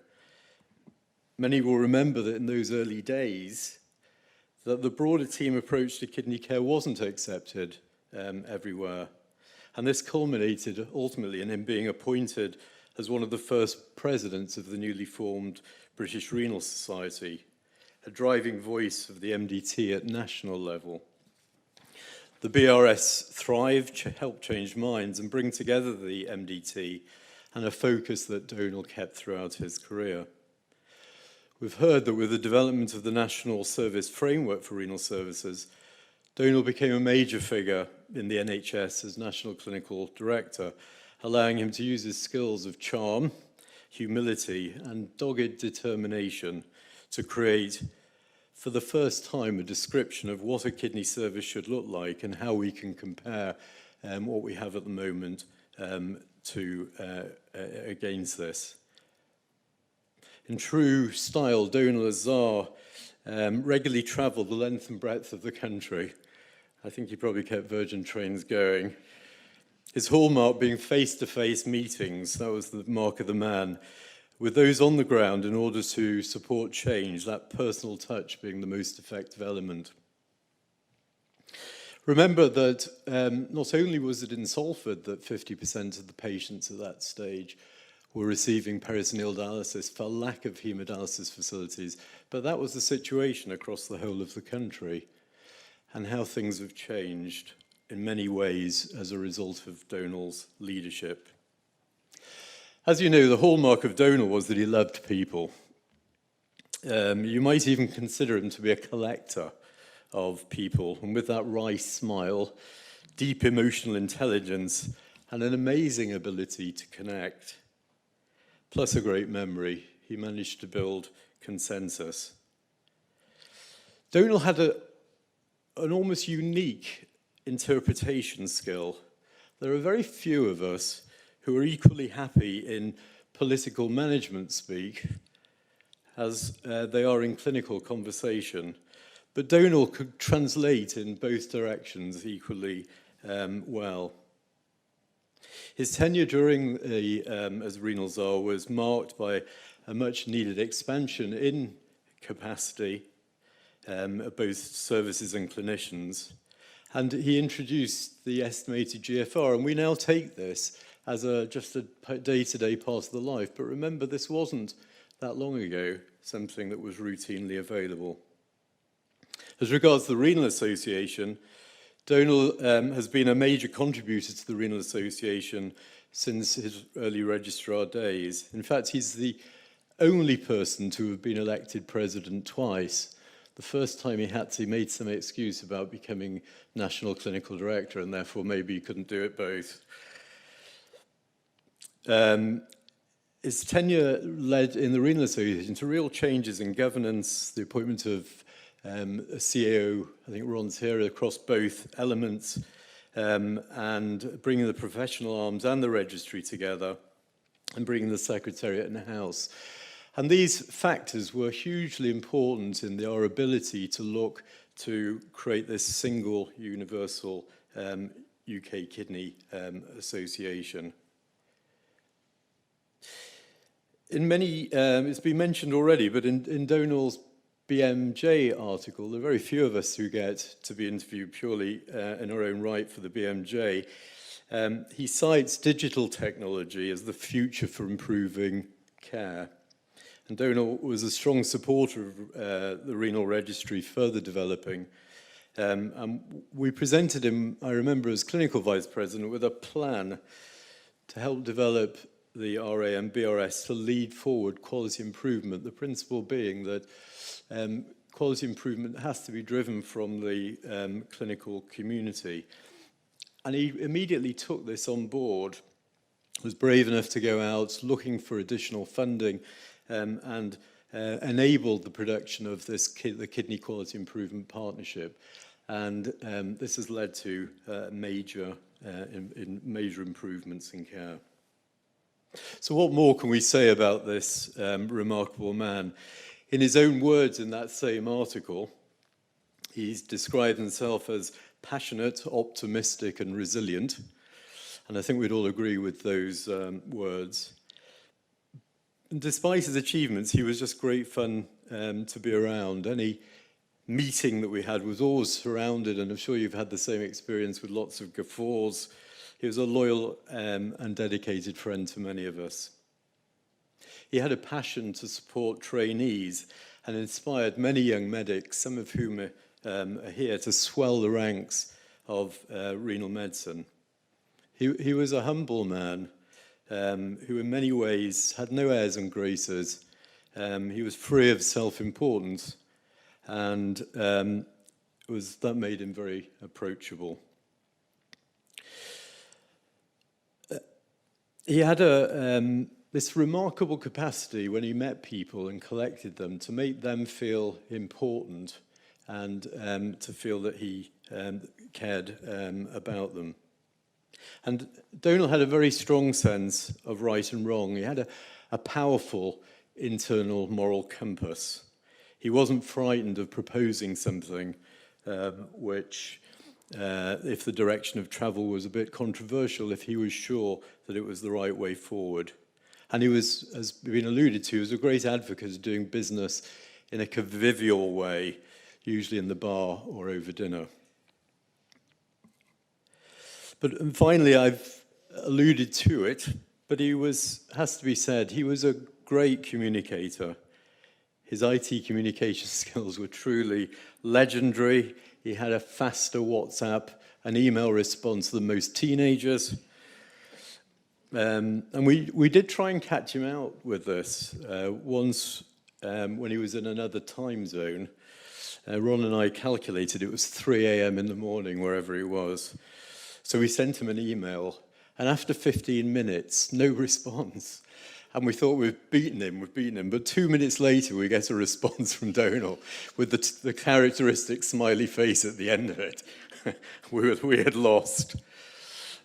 Many will remember that in those early days, that the broader team approach to kidney care wasn't accepted everywhere. And this culminated ultimately in him being appointed as one of the first presidents of the newly formed British Renal Society, a driving voice of the MDT at national level. The BRS Thrive helped change minds and bring together the MDT and a focus that Donal kept throughout his career. We've heard that with the development of the National Service Framework for Renal Services, Donal became a major figure in the NHS as National Clinical Director, allowing him to use his skills of charm, humility, and dogged determination to create, for the first time, a description of what a kidney service should look like and how we can compare what we have at the moment against this. In true style, Donal as Tsar regularly travelled the length and breadth of the country. I think he probably kept Virgin trains going. His hallmark being face-to-face meetings, that was the mark of the man, with those on the ground in order to support change, that personal touch being the most effective element. Remember that not only was it in Salford that 50% of the patients at that stage were receiving peritoneal dialysis for lack of hemodialysis facilities, but that was the situation across the whole of the country, and how things have changed in many ways as a result of Donal's leadership. As you know, the hallmark of Donal was that he loved people. You might even consider him to be a collector of people, and with that wry smile, deep emotional intelligence, and an amazing ability to connect, plus a great memory, he managed to build consensus. Donal had an almost unique interpretation skill. There are very few of us who are equally happy in political management speak as they are in clinical conversation. But Donal could translate in both directions equally well. His tenure during as renal czar was marked by a much-needed expansion in capacity of both services and clinicians. And he introduced the estimated GFR, and we now take this as just a day-to-day part of the life. But remember, this wasn't that long ago something that was routinely available. As regards the Renal Association, Donal has been a major contributor to the Renal Association since his early registrar days. In fact, he's the only person to have been elected president twice. The first time he made some excuse about becoming National Clinical Director, and therefore maybe he couldn't do it both. His tenure led in the Renal Association to real changes in governance, the appointment of a CAO, I think Ron's here, across both elements, and bringing the professional arms and the registry together, and bringing the secretariat in-house. And these factors were hugely important in our ability to look to create this single universal UK Kidney Association. In many, it's been mentioned already, but in Donal's BMJ article, there are very few of us who get to be interviewed purely in our own right for the BMJ. He cites digital technology as the future for improving care. And Donal was a strong supporter of the renal registry further developing. And we presented him, I remember, as clinical vice president with a plan to help develop the RA and BRS to lead forward quality improvement, the principle being that quality improvement has to be driven from the clinical community. And he immediately took this on board, was brave enough to go out looking for additional funding, and enabled the production of this the Kidney Quality Improvement Partnership. And this has led to major improvements in care. So what more can we say about this remarkable man? In his own words in that same article, he's described himself as passionate, optimistic, and resilient. And I think we'd all agree with those words. And despite his achievements, he was just great fun to be around. Any meeting that we had was always surrounded, and I'm sure you've had the same experience with lots of guffaws. He was a loyal and dedicated friend to many of us. He had a passion to support trainees and inspired many young medics, some of whom are here, to swell the ranks of renal medicine. He was a humble man who in many ways had no airs and graces. He was free of self-importance, and that made him very approachable. He had this remarkable capacity when he met people and collected them to make them feel important and to feel that he cared about them. And Donal had a very strong sense of right and wrong. He had a powerful internal moral compass. He wasn't frightened of proposing something which, if the direction of travel was a bit controversial, if he was sure that it was the right way forward. And he was, as been alluded to, was a great advocate of doing business in a convivial way, usually in the bar or over dinner. But finally, I've alluded to it, but he was, has to be said, he was a great communicator. His IT communication skills were truly legendary. He had a faster WhatsApp and email response than most teenagers. And we did try and catch him out with this. Once, when he was in another time zone, Ron and I calculated it was 3 a.m. in the morning, wherever he was. So we sent him an email, and after 15 minutes, no response. And we thought we'd beaten him. But 2 minutes later, we get a response from Donal with the characteristic smiley face at the end of it. we had lost.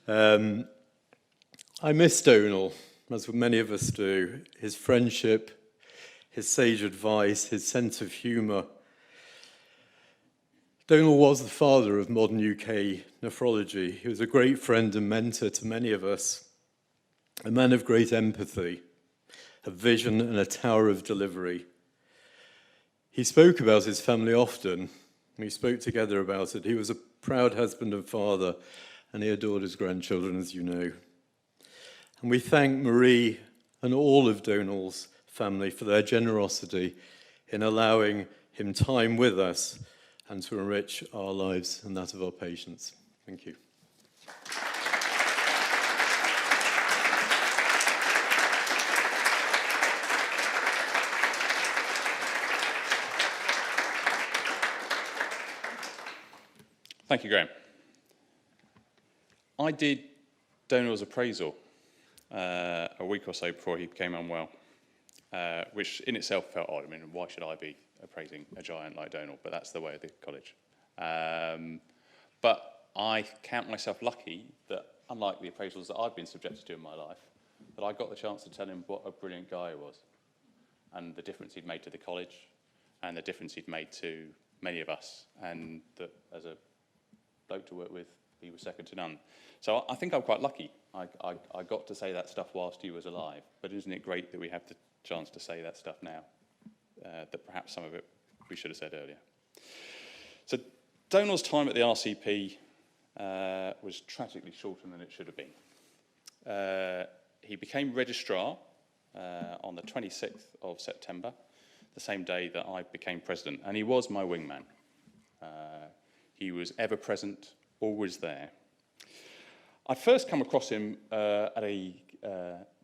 I miss Donal, as many of us do. His friendship, his sage advice, his sense of humour. Donal was the father of modern UK nephrology. He was a great friend and mentor to many of us, a man of great empathy, a vision and a tower of delivery. He spoke about his family often. We spoke together about it. He was a proud husband and father, and he adored his grandchildren, as you know. And we thank Marie and all of Donal's family for their generosity in allowing him time with us and to enrich our lives and that of our patients. Thank you. Thank you, Graham. I did Donal's appraisal a week or so before he became unwell, which in itself felt odd. I mean, why should I be appraising a giant like Donal? But that's the way of the college. But I count myself lucky that, unlike the appraisals that I've been subjected to in my life, that I got the chance to tell him what a brilliant guy he was, and the difference he'd made to the college, and the difference he'd made to many of us, and that as a bloke to work with, he was second to none. So I think I'm quite lucky. I got to say that stuff whilst he was alive, but isn't it great that we have the chance to say that stuff now, that perhaps some of it we should have said earlier. So Donal's time at the RCP was tragically shorter than it should have been. He became registrar on the 26th of September, the same day that I became president, and he was my wingman. He was ever present, always there. I'd first come across him at a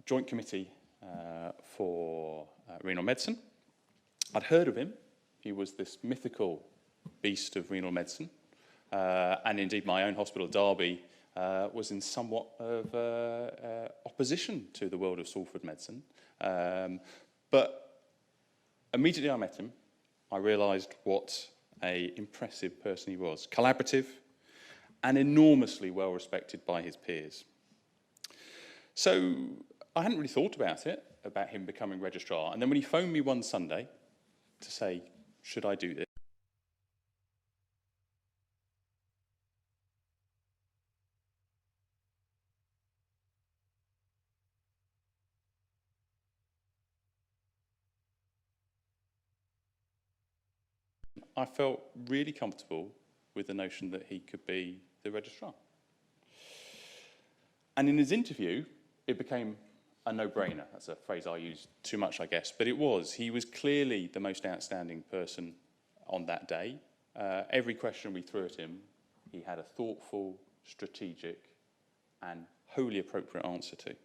joint committee for renal medicine. I'd heard of him. He was this mythical beast of renal medicine. And indeed, my own hospital, Derby, was in somewhat of opposition to the world of Salford medicine. But immediately I met him, I realised what an impressive person he was. Collaborative and enormously well respected by his peers. So I hadn't really thought about him becoming registrar. And then when he phoned me one Sunday to say, should I do this? I felt really comfortable with the notion that he could be the registrar. And in his interview, it became a no-brainer. That's a phrase I use too much, I guess, but it was. He was clearly the most outstanding person on that day. Every question we threw at him, he had a thoughtful, strategic, and wholly appropriate answer to.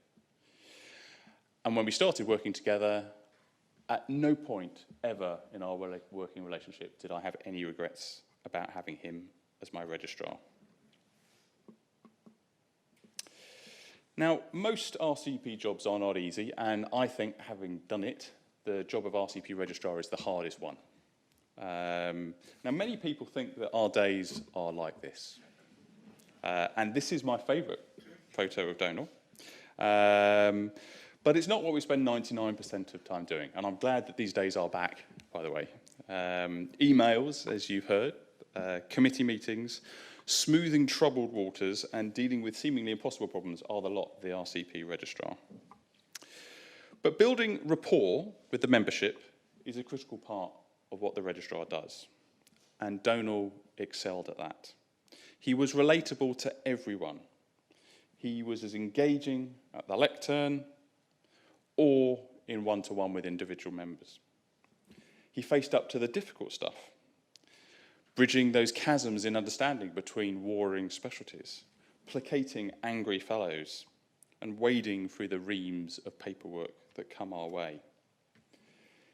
And when we started working together, at no point ever in our working relationship did I have any regrets about having him as my registrar. Now, most RCP jobs are not easy, and I think, having done it, the job of RCP registrar is the hardest one. Now, many people think that our days are like this. And this is my favourite photo of Donal. But it's not what we spend 99% of time doing. And I'm glad that these days are back, by the way. Emails, as you've heard, committee meetings, smoothing troubled waters, and dealing with seemingly impossible problems are the lot of the RCP registrar. But building rapport with the membership is a critical part of what the registrar does. And Donal excelled at that. He was relatable to everyone. He was as engaging at the lectern or in one-to-one with individual members. He faced up to the difficult stuff, bridging those chasms in understanding between warring specialties, placating angry fellows, and wading through the reams of paperwork that come our way.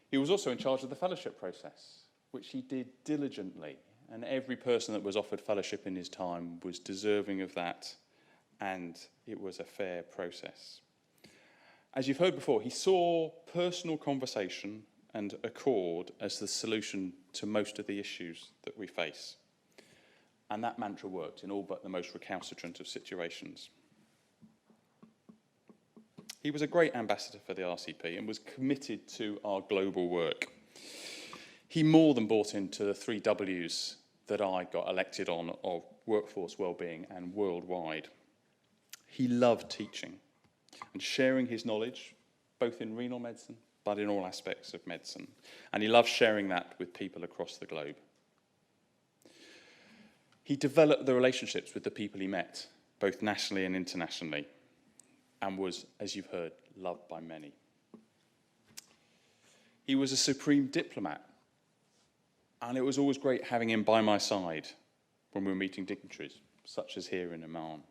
He was also in charge of the fellowship process, which he did diligently, and every person that was offered fellowship in his time was deserving of that, and it was a fair process. As you've heard before, he saw personal conversation and accord as the solution to most of the issues that we face. And that mantra worked in all but the most recalcitrant of situations. He was a great ambassador for the RCP and was committed to our global work. He more than bought into the 3 Ws that I got elected on of workforce wellbeing and worldwide. He loved teaching and sharing his knowledge, both in renal medicine, but in all aspects of medicine. And he loved sharing that with people across the globe. He developed the relationships with the people he met, both nationally and internationally, and was, as you've heard, loved by many. He was a supreme diplomat, and it was always great having him by my side when we were meeting dignitaries, such as here in Amman.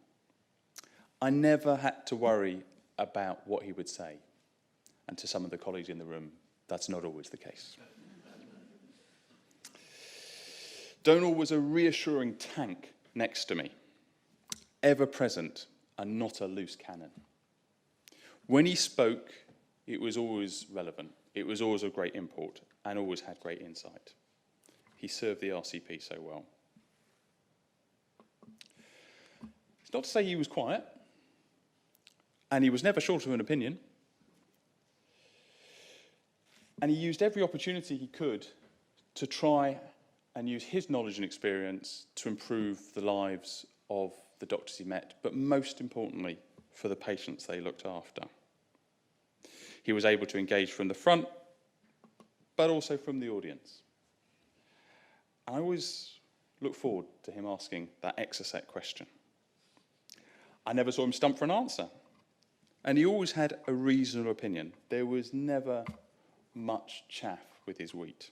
I never had to worry about what he would say, and to some of the colleagues in the room, that's not always the case. Donal was a reassuring tank next to me, ever present and not a loose cannon. When he spoke, it was always relevant, it was always of great import, and always had great insight. He served the RCP so well. It's not to say he was quiet, and he was never short of an opinion, and he used every opportunity he could to try and use his knowledge and experience to improve the lives of the doctors he met, but most importantly, for the patients they looked after. He was able to engage from the front, but also from the audience. I always look forward to him asking that exocet question. I never saw him stump for an answer, and he always had a reasonable opinion. There was never much chaff with his wheat.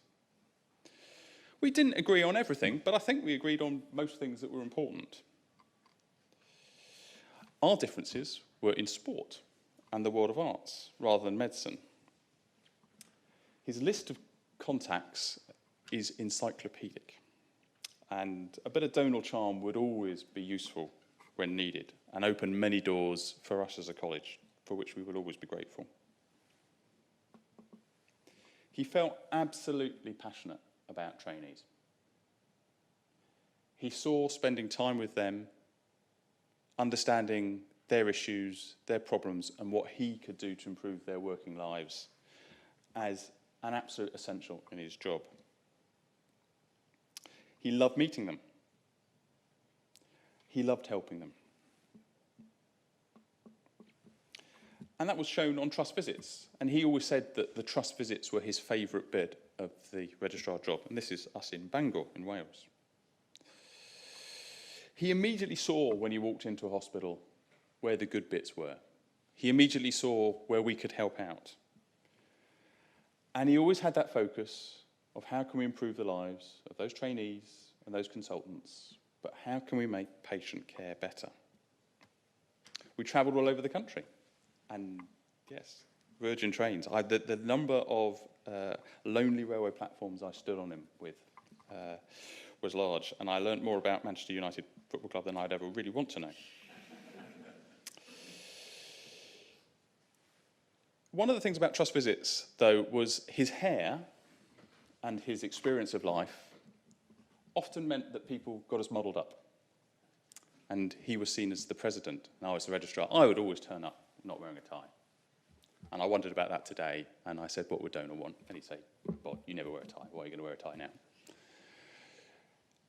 We didn't agree on everything, but I think we agreed on most things that were important. Our differences were in sport and the world of arts, rather than medicine. His list of contacts is encyclopedic, and a bit of Donal charm would always be useful when needed, and open many doors for us as a college, for which we will always be grateful. He felt absolutely passionate about trainees. He saw spending time with them, understanding their issues, their problems, and what he could do to improve their working lives as an absolute essential in his job. He loved meeting them. He loved helping them. And that was shown on trust visits. And he always said that the trust visits were his favourite bit of the registrar job. And this is us in Bangor, in Wales. He immediately saw, when he walked into a hospital, where the good bits were. He immediately saw where we could help out. And he always had that focus of how can we improve the lives of those trainees and those consultants, but how can we make patient care better? We travelled all over the country. And yes, Virgin trains. The number of lonely railway platforms I stood on him with was large, and I learnt more about Manchester United Football Club than I'd ever really want to know. One of the things about trust visits, though, was his hair and his experience of life often meant that people got us muddled up. And he was seen as the president, and I was the registrar. I would always turn up not wearing a tie. And I wondered about that today, and I said, what would Donal want? And he'd say, Bod, you never wear a tie. Why are you going to wear a tie now?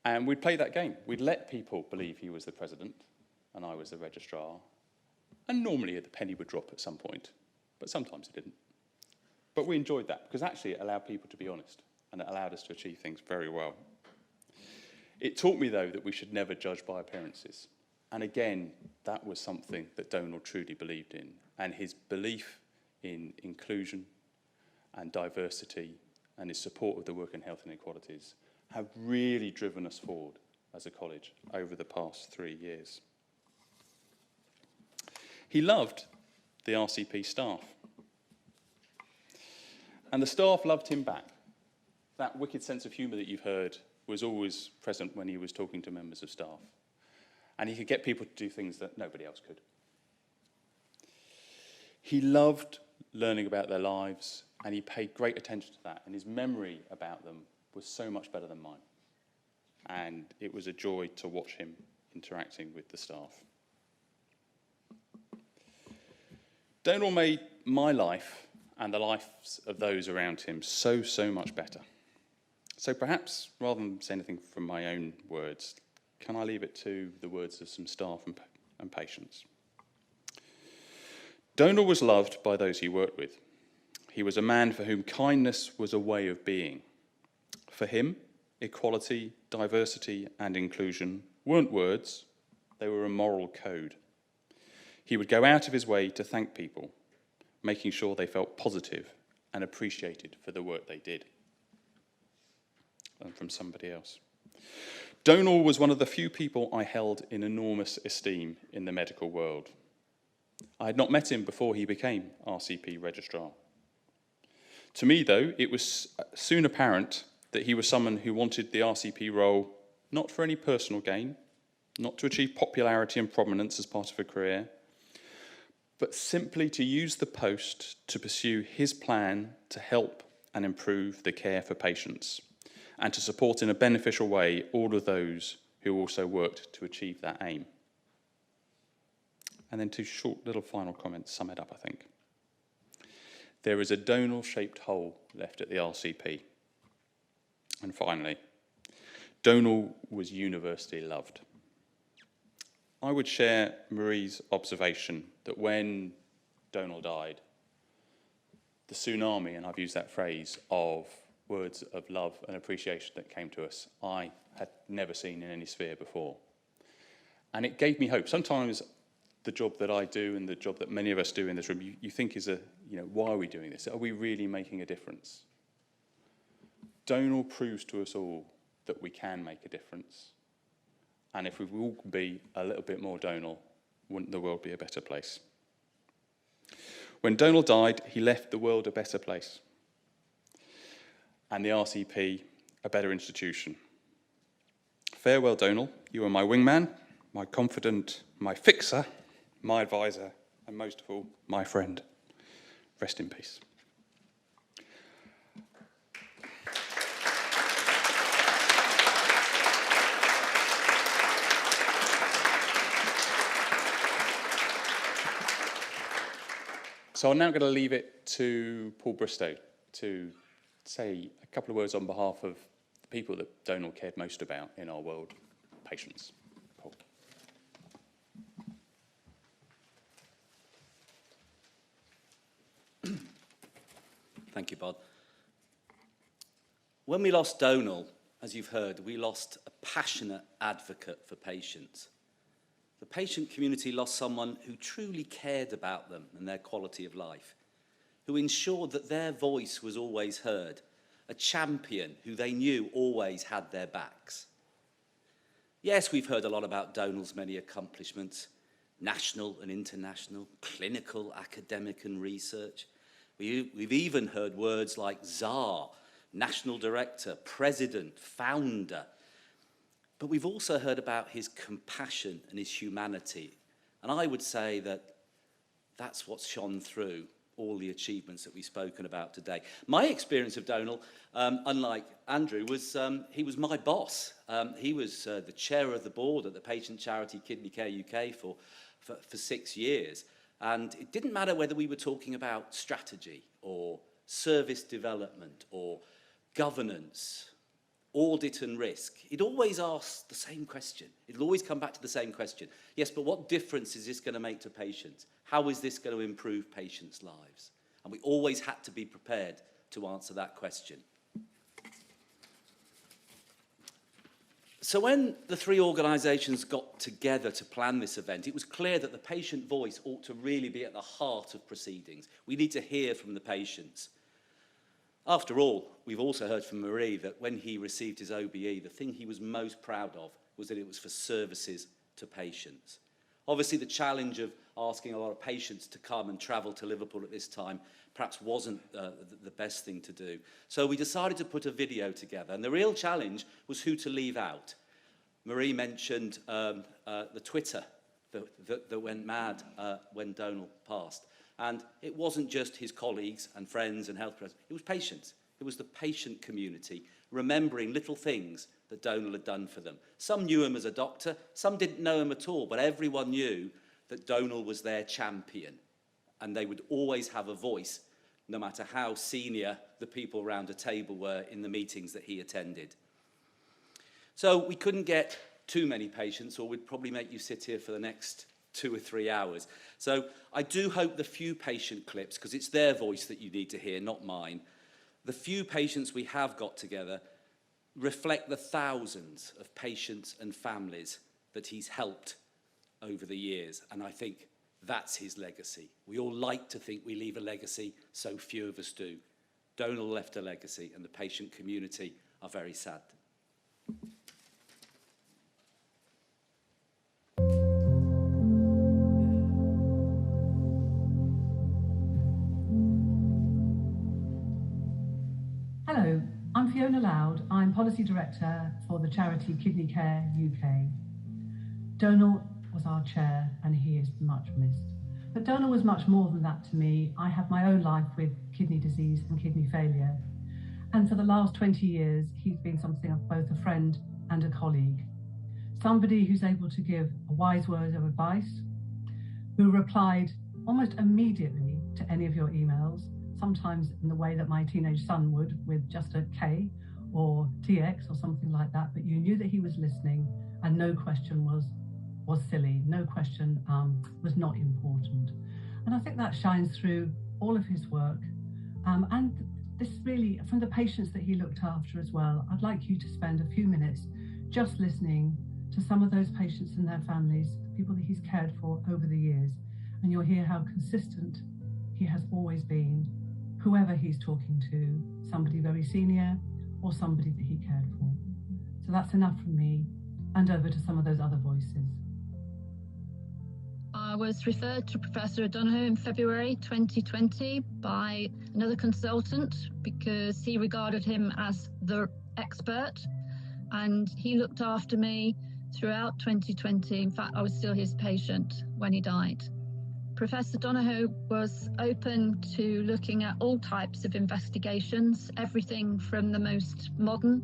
And we'd play that game. We'd let people believe he was the president, and I was the registrar. And normally the penny would drop at some point, but sometimes it didn't. But we enjoyed that, because actually it allowed people to be honest, and it allowed us to achieve things very well. It taught me, though, that we should never judge by appearances. And again, that was something that Donal truly believed in. And his belief in inclusion and diversity and his support of the work in health inequalities have really driven us forward as a college over the past 3 years. He loved the RCP staff. And the staff loved him back. That wicked sense of humour that you've heard was always present when he was talking to members of staff. And he could get people to do things that nobody else could. He loved learning about their lives, and he paid great attention to that, and his memory about them was so much better than mine. And it was a joy to watch him interacting with the staff. Donal made my life and the lives of those around him so much better. So perhaps, rather than say anything from my own words, can I leave it to the words of some staff and patients? Donal was loved by those he worked with. He was a man for whom kindness was a way of being. For him, equality, diversity, and inclusion weren't words, they were a moral code. He would go out of his way to thank people, making sure they felt positive and appreciated for the work they did. And from somebody else. Donal was one of the few people I held in enormous esteem in the medical world. I had not met him before he became RCP registrar. To me, though, it was soon apparent that he was someone who wanted the RCP role not for any personal gain, not to achieve popularity and prominence as part of a career, but simply to use the post to pursue his plan to help and improve the care for patients, and to support in a beneficial way all of those who also worked to achieve that aim. And then 2 short little final comments sum it up, I think. There is a Donal-shaped hole left at the RCP. And finally, Donal was universally loved. I would share Marie's observation that when Donal died, the tsunami, and I've used that phrase, of words of love and appreciation that came to us, I had never seen in any sphere before. And it gave me hope. Sometimes the job that I do and the job that many of us do in this room, you think is why are we doing this? Are we really making a difference? Donal proves to us all that we can make a difference. And if we all could be a little bit more Donal, wouldn't the world be a better place? When Donal died, he left the world a better place. And the RCP a better institution. Farewell, Donal. You are my wingman, my confidant, my fixer, my advisor, and most of all, my friend. Rest in peace. So I'm now going to leave it to Paul Bristow to say a couple of words on behalf of the people that Donal cared most about in our world, patients. Paul. Thank you, Bod. When we lost Donal, as you've heard, we lost a passionate advocate for patients. The patient community lost someone who truly cared about them and their quality of life, who ensured that their voice was always heard, a champion who they knew always had their backs. Yes, we've heard a lot about Donal's many accomplishments, national and international, clinical, academic and research. We've even heard words like Tsar, National Director, President, Founder. But we've also heard about his compassion and his humanity. And I would say that that's what's shone through all the achievements that we've spoken about today. My experience of Donal, unlike Andrew, was he was my boss. He was the chair of the board at the patient charity Kidney Care UK for 6 years. And it didn't matter whether we were talking about strategy or service development or governance, audit and risk. He'd always ask the same question. It'll always come back to the same question. Yes, but what difference is this going to make to patients? How is this going to improve patients' lives? And we always had to be prepared to answer that question. So when the three organisations got together to plan this event, it was clear that the patient voice ought to really be at the heart of proceedings. We need to hear from the patients. After all, we've also heard from Marie that when he received his OBE, the thing he was most proud of was that it was for services to patients. Obviously, the challenge of asking a lot of patients to come and travel to Liverpool at this time perhaps wasn't the best thing to do. So we decided to put a video together, and the real challenge was who to leave out. Marie mentioned the Twitter that went mad when Donal passed. And it wasn't just his colleagues and friends and health professionals, it was patients. It was the patient community remembering little things that Donal had done for them. Some knew him as a doctor, some didn't know him at all, but everyone knew that Donal was their champion. And they would always have a voice, no matter how senior the people around a table were in the meetings that he attended. So we couldn't get too many patients, or we'd probably make you sit here for the next 2 or 3 hours. So I do hope the few patient clips, because it's their voice that you need to hear, not mine, the few patients we have got together reflect the thousands of patients and families that he's helped over the years. And I think that's his legacy. We all like to think we leave a legacy, so few of us do. Donal left a legacy, and the patient community are very sad. Hello, I'm Fiona Loud. I'm Policy Director for the charity Kidney Care UK. Donal was our chair and he is much missed. But Donal was much more than that to me. I have my own life with kidney disease and kidney failure. And for the last 20 years, he's been something of both a friend and a colleague. Somebody who's able to give a wise word of advice, who replied almost immediately to any of your emails, sometimes in the way that my teenage son would, with just a K or TX or something like that, but you knew that he was listening and no question was silly, no question was not important. And I think that shines through all of his work. And this really, from the patients that he looked after as well, I'd like you to spend a few minutes just listening to some of those patients and their families, people that he's cared for over the years, and you'll hear how consistent he has always been, whoever he's talking to, somebody very senior or somebody that he cared for. So that's enough from me, and over to some of those other voices. I was referred to Professor Donoghue in February 2020 by another consultant because he regarded him as the expert, and he looked after me throughout 2020. In fact, I was still his patient when he died. Professor Donoghue was open to looking at all types of investigations, everything from the most modern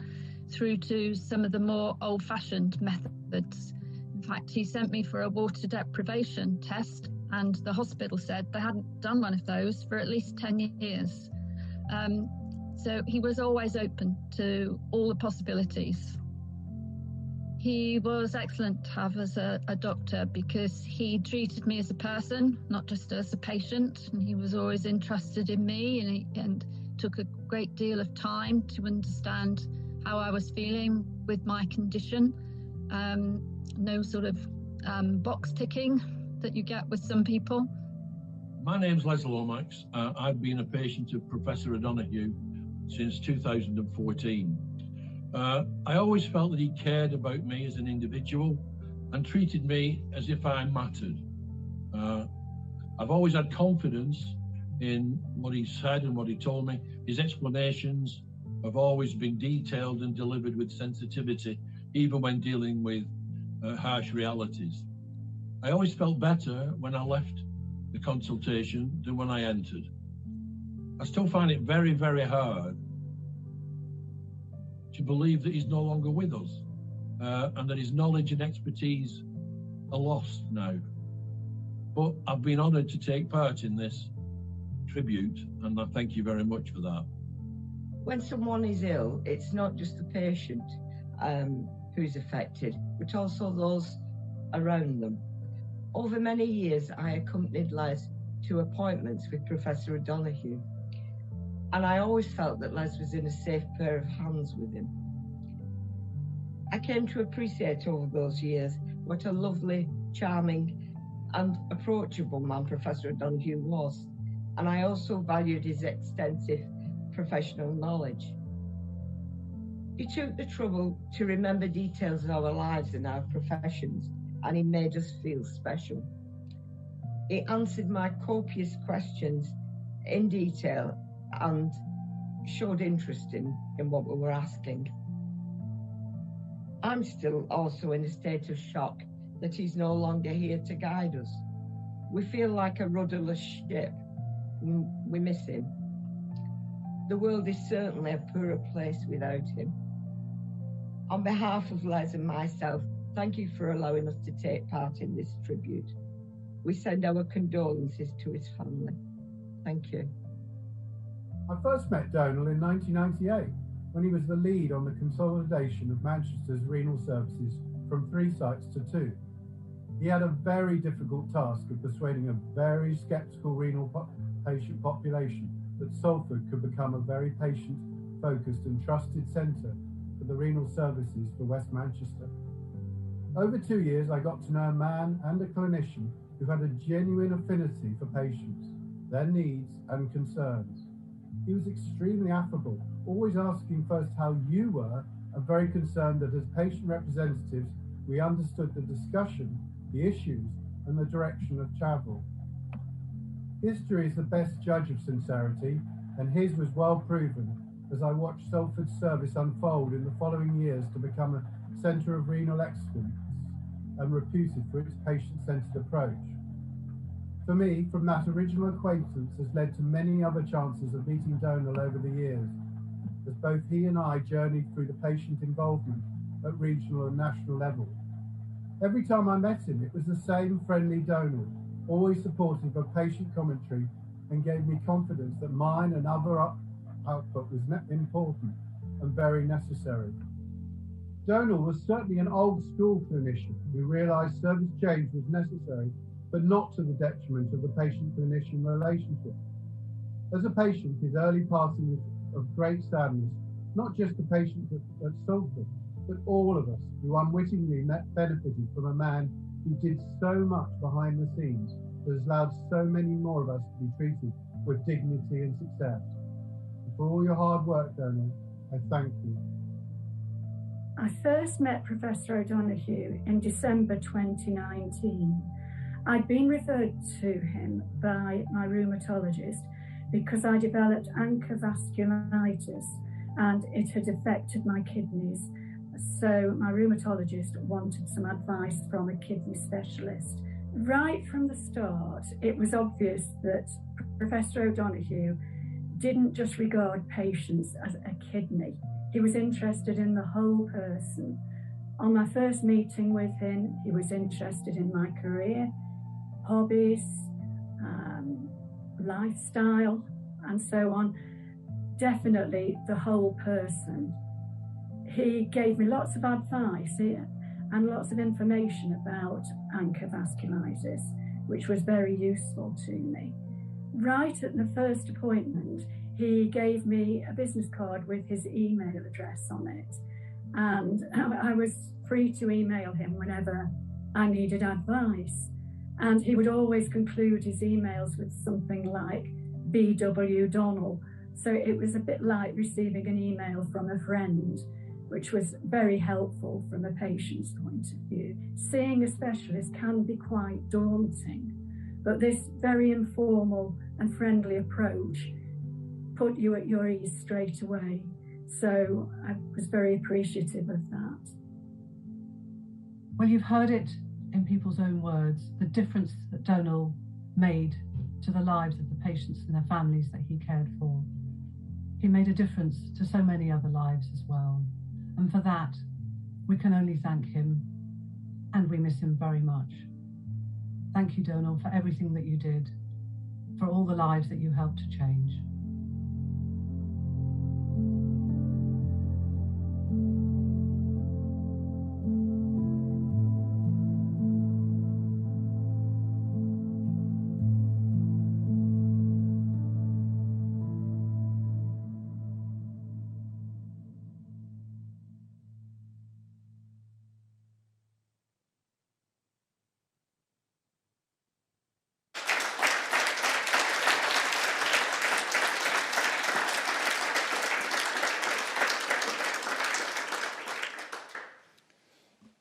through to some of the more old-fashioned methods. In fact, he sent me for a water deprivation test, and the hospital said they hadn't done one of those for at least 10 years. So he was always open to all the possibilities. He was excellent to have as a doctor because he treated me as a person, not just as a patient, and he was always interested in me and took a great deal of time to understand how I was feeling with my condition. No sort of box ticking that you get with some people. My name's Les Lomax. I've been a patient of Professor Donoghue since 2014. I always felt that he cared about me as an individual and treated me as if I mattered. I've always had confidence in what he said and what he told me. His explanations have always been detailed and delivered with sensitivity. even when dealing with harsh realities. I always felt better when I left the consultation than when I entered. I still find it very, very hard to believe that he's no longer with us and that his knowledge and expertise are lost now. But I've been honoured to take part in this tribute, and I thank you very much for that. When someone is ill, it's not just the patient who's affected, but also those around them. Over many years, I accompanied Les to appointments with Professor Donoghue, and I always felt that Les was in a safe pair of hands with him. I came to appreciate over those years what a lovely, charming and approachable man Professor Donoghue was, and I also valued his extensive professional knowledge. He took the trouble to remember details of our lives and our professions, and he made us feel special. He answered my copious questions in detail and showed interest in what we were asking. I'm still also in a state of shock that he's no longer here to guide us. We feel like a rudderless ship. We miss him. The world is certainly a poorer place without him. On behalf of Les and myself, thank you for allowing us to take part in this tribute. We send our condolences to his family. Thank you. I first met Donal in 1998 when he was the lead on the consolidation of Manchester's renal services from 3 sites to 2. He had a very difficult task of persuading a very sceptical renal patient population that Salford could become a very patient-focused and trusted centre for the renal services for West Manchester. Over 2 years, I got to know a man and a clinician who had a genuine affinity for patients, their needs and concerns. He was extremely affable, always asking first how you were, and very concerned that as patient representatives, we understood the discussion, the issues, and the direction of travel. History is the best judge of sincerity, and his was well proven as I watched Salford's service unfold in the following years to become a centre of renal excellence and reputed for its patient-centred approach. For me, from that original acquaintance has led to many other chances of meeting Donal over the years, as both he and I journeyed through the patient involvement at regional and national level. Every time I met him, it was the same friendly Donal, always supportive of patient commentary, and gave me confidence that mine and other output was important and very necessary. Donal was certainly an old school clinician who realised service change was necessary, but not to the detriment of the patient-clinician relationship. As a patient, his early passing was of great sadness, not just the patients at Salford, but all of us who unwittingly benefited from a man who did so much behind the scenes that has allowed so many more of us to be treated with dignity and success. And for all your hard work, Donal, I thank you. I first met Professor O'Donoghue in December 2019. I'd been referred to him by my rheumatologist because I developed ANCA vasculitis and it had affected my kidneys. So my rheumatologist wanted some advice from a kidney specialist. Right from the start, it was obvious that Professor O'Donoghue didn't just regard patients as a kidney. He was interested in the whole person. On my first meeting with him, he was interested in my career, hobbies, lifestyle, and so on. Definitely the whole person. He gave me lots of advice and lots of information about ANCA vasculitis, which was very useful to me. Right at the first appointment, he gave me a business card with his email address on it, and I was free to email him whenever I needed advice. And he would always conclude his emails with something like BW Donal. So it was a bit like receiving an email from a friend, which was very helpful from a patient's point of view. Seeing a specialist can be quite daunting, but this very informal and friendly approach put you at your ease straight away. So I was very appreciative of that. Well, you've heard it in people's own words, the difference that Donal made to the lives of the patients and their families that he cared for. He made a difference to so many other lives as well. And for that, we can only thank him, and we miss him very much. Thank you, Donal, for everything that you did, for all the lives that you helped to change.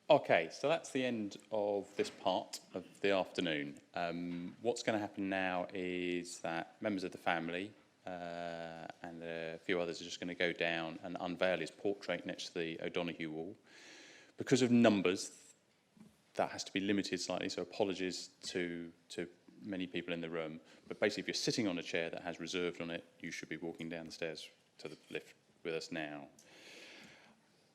Okay, so that's the end of this part of the afternoon. What's going to happen now is that members of the family and a few others are just going to go down and unveil his portrait next to the O'Donoghue wall. Because of numbers, that has to be limited slightly, so apologies to many people in the room. But basically, if you're sitting on a chair that has reserved on it, you should be walking down the stairs to the lift with us now.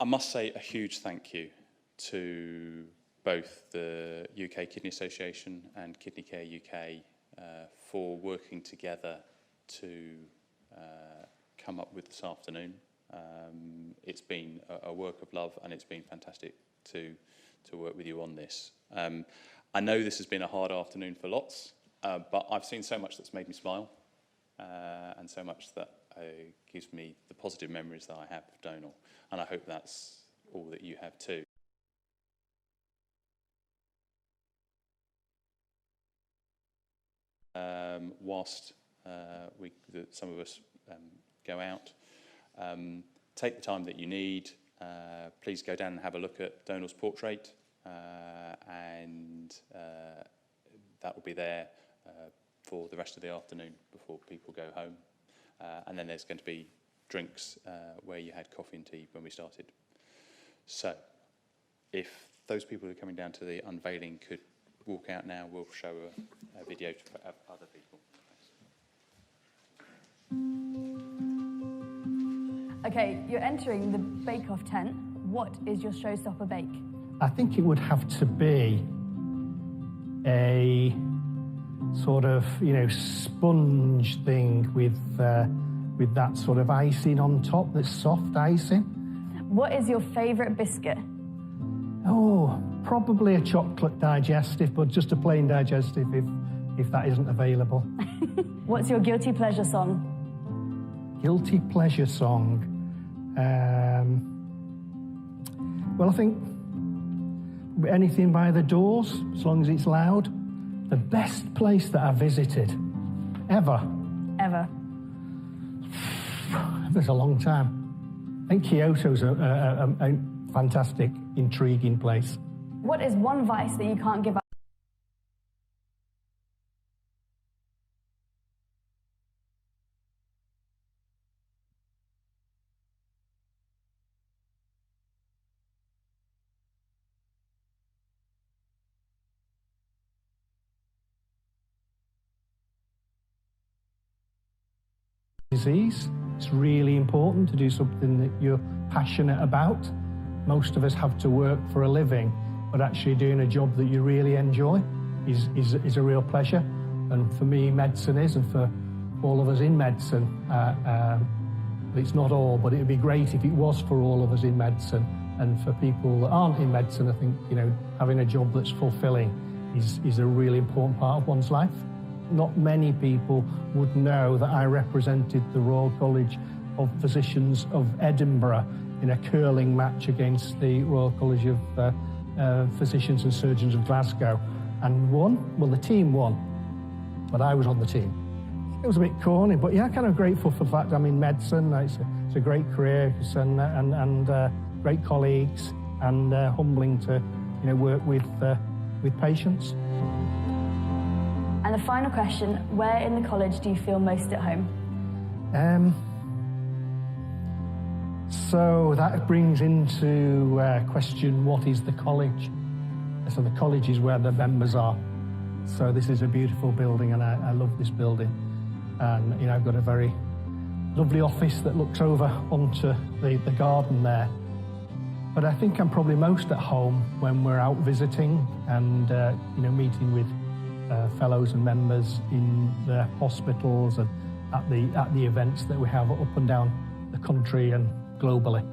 I must say a huge thank you to both the UK Kidney Association and Kidney Care UK for working together to come up with this afternoon. It's been a work of love, and it's been fantastic to work with you on this. I know this has been a hard afternoon for lots, but I've seen so much that's made me smile, and so much that gives me the positive memories that I have of Donal, and I hope that's all that you have too. Whilst some of us go out, take the time that you need. Please go down and have a look at Donal's portrait, and that will be there for the rest of the afternoon before people go home. And then there's going to be drinks where you had coffee and tea when we started. So if those people who are coming down to the unveiling could walk out now, we'll show a video to other people. Okay, you're entering the bake-off tent. What is your showstopper bake? I think it would have to be a sort of, sponge thing with that sort of icing on top, that's soft icing. What is your favourite biscuit? Oh, probably a chocolate digestive, but just a plain digestive if that isn't available. What's your guilty pleasure song? Guilty pleasure song. Well, I think anything by The Doors, as long as it's loud. The best place that I visited, ever. Ever. That's a long time. I think Kyoto's a fantastic, intriguing place. What is one vice that you can't give up? Disease. It's really important to do something that you're passionate about. Most of us have to work for a living, but actually doing a job that you really enjoy is a real pleasure. And for me, medicine is, and for all of us in medicine, it's not all, but it'd be great if it was for all of us in medicine. And for people that aren't in medicine, I think, having a job that's fulfilling is a really important part of one's life. Not many people would know that I represented the Royal College of Physicians of Edinburgh in a curling match against the Royal College of Physicians and Surgeons of Glasgow, and won. Well, the team won, but I was on the team. It was a bit corny, but yeah, kind of grateful for the fact I'm in medicine. It's a great career and great colleagues, and humbling to work with patients. And the final question, where in the college do you feel most at home? So that brings into question, what is the college? So the college is where the members are. So this is a beautiful building, and I love this building. And, you know, I've got a very lovely office that looks over onto the garden there. But I think I'm probably most at home when we're out visiting and, you know, meeting with fellows and members in the hospitals and at the events that we have up and down the country and globally.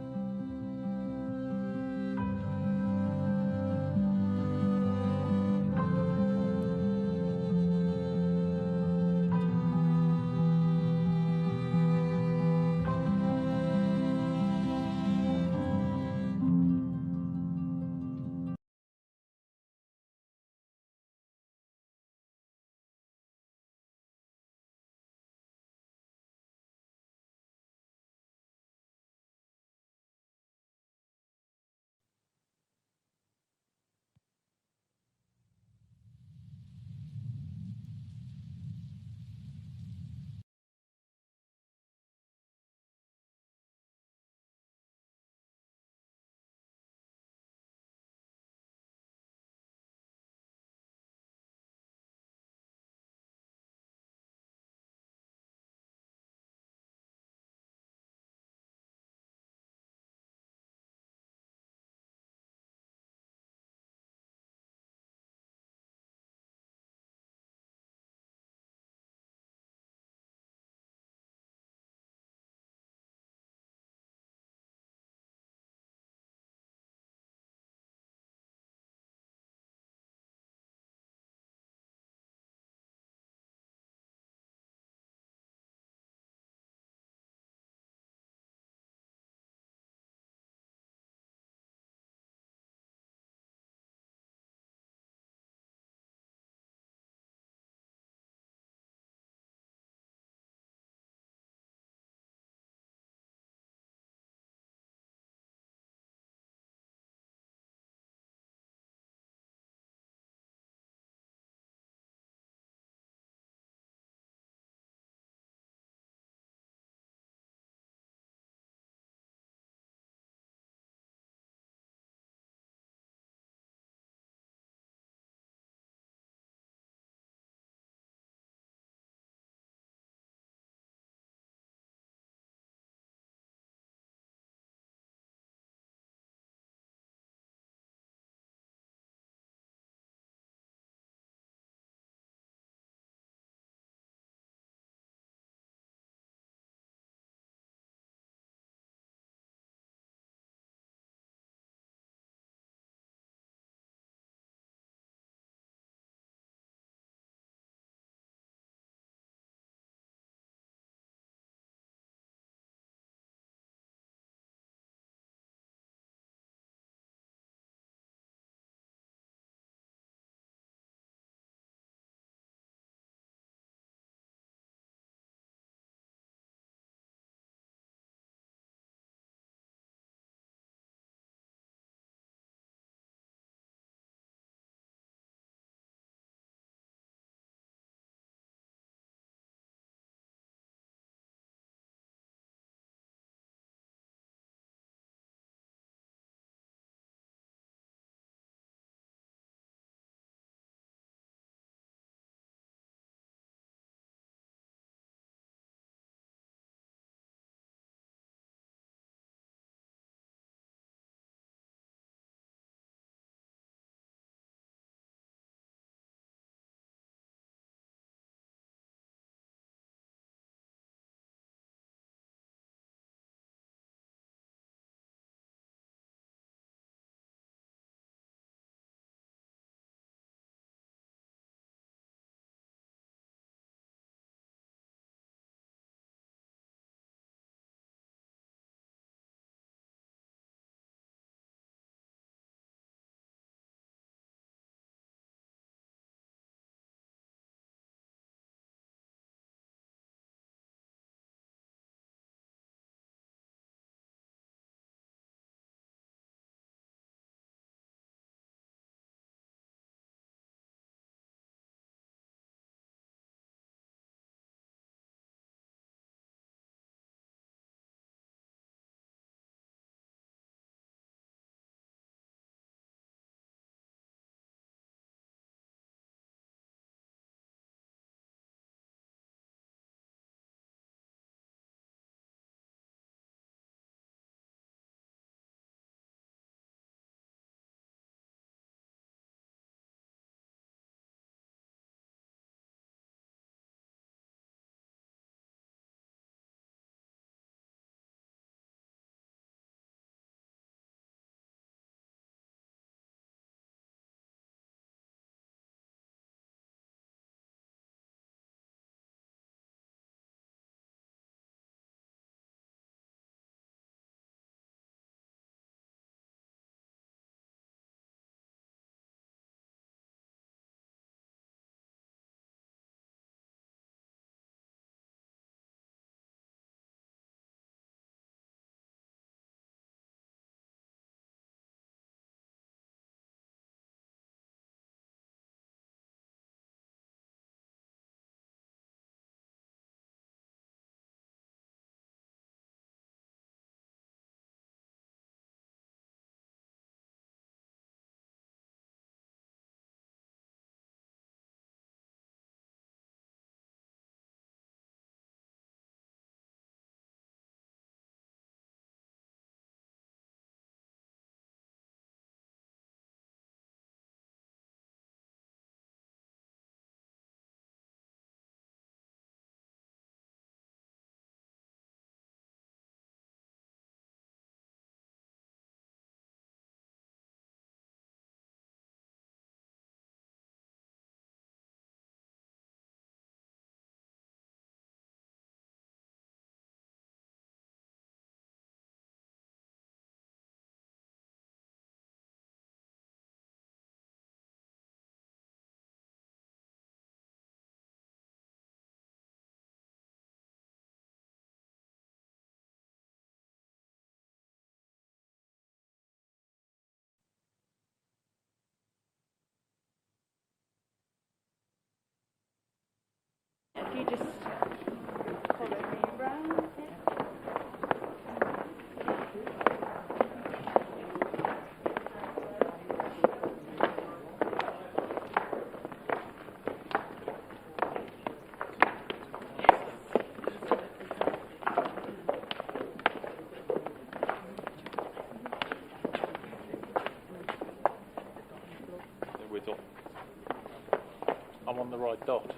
on the right dot.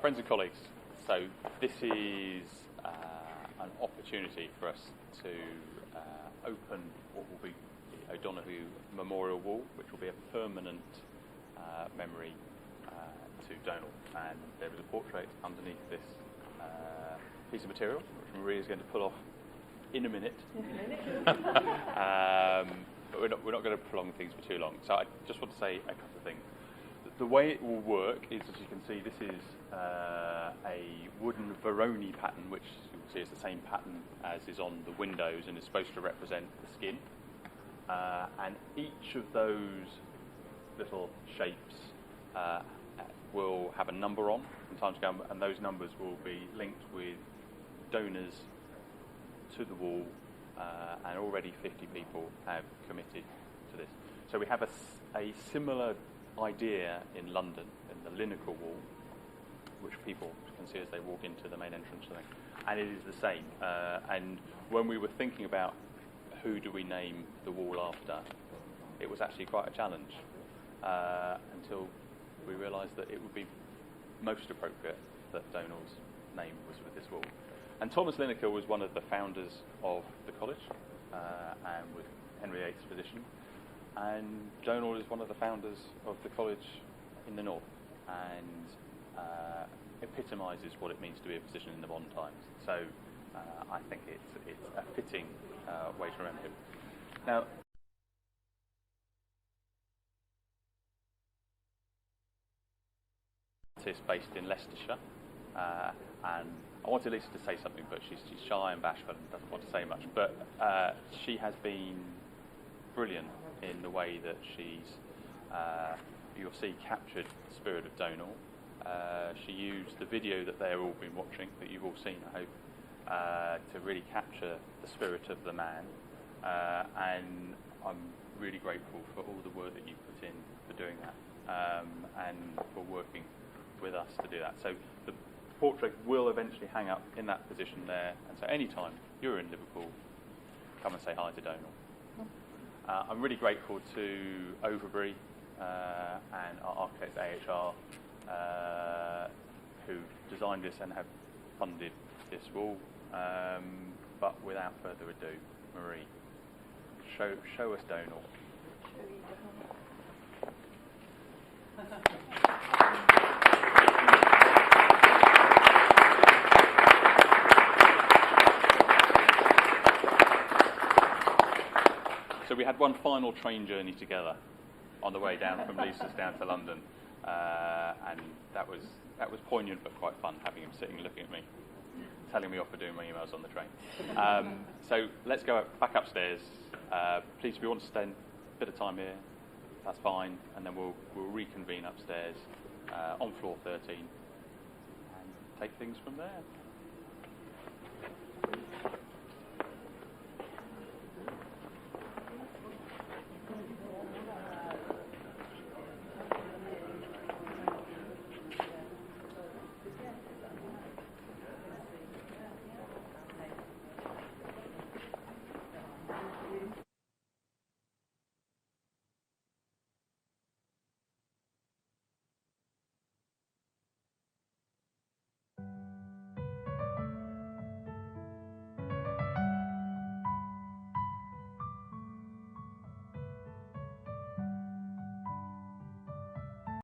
Friends and colleagues, so this is an opportunity for us to open what will be the O'Donoghue Memorial Wall, which will be a permanent memory to Donal. And there is a portrait underneath this piece of material, which Marie is going to pull off in a minute. But we're not going to prolong things for too long. So I just want to say a couple of things. The way it will work is, as you can see, this is a wooden Veroni pattern, which you will see is the same pattern as is on the windows and is supposed to represent the skin. And each of those little shapes will have a number on from time to come, and those numbers will be linked with donors to the wall, and already 50 people have committed to this. So we have a similar idea in London, in the Lineker Wall, which people can see as they walk into the main entrance, I think. And it is the same. And when we were thinking about who do we name the wall after, it was actually quite a challenge until we realised that it would be most appropriate that Donal's name was with this wall. And Thomas Lineker was one of the founders of the college and was Henry VIII's physician. And Donal is one of the founders of the college in the north and epitomises what it means to be a physician in the modern times. So I think it's a fitting way to remember him. Now, based in Leicestershire, and I wanted Lisa to say something, but she's shy and bashful and doesn't want to say much. But she has been brilliant in the way that she's, you'll see, captured the spirit of Donal. She used the video that they've all been watching, that you've all seen, I hope, to really capture the spirit of the man. And I'm really grateful for all the work that you put in for doing that, and for working with us to do that. So the portrait will eventually hang up in that position there, and so anytime you're in Liverpool, come and say hi to Donal. I'm really grateful to Overbury and our architects AHR who designed this and have funded this wall. But without further ado, Marie, show us Donal. So we had one final train journey together on the way down from Lisa's down to London, and that was poignant but quite fun, having him sitting looking at me, telling me off for doing my emails on the train. So let's go back upstairs. Please, if you want to spend a bit of time here, that's fine, and then we'll reconvene upstairs on floor 13 and take things from there.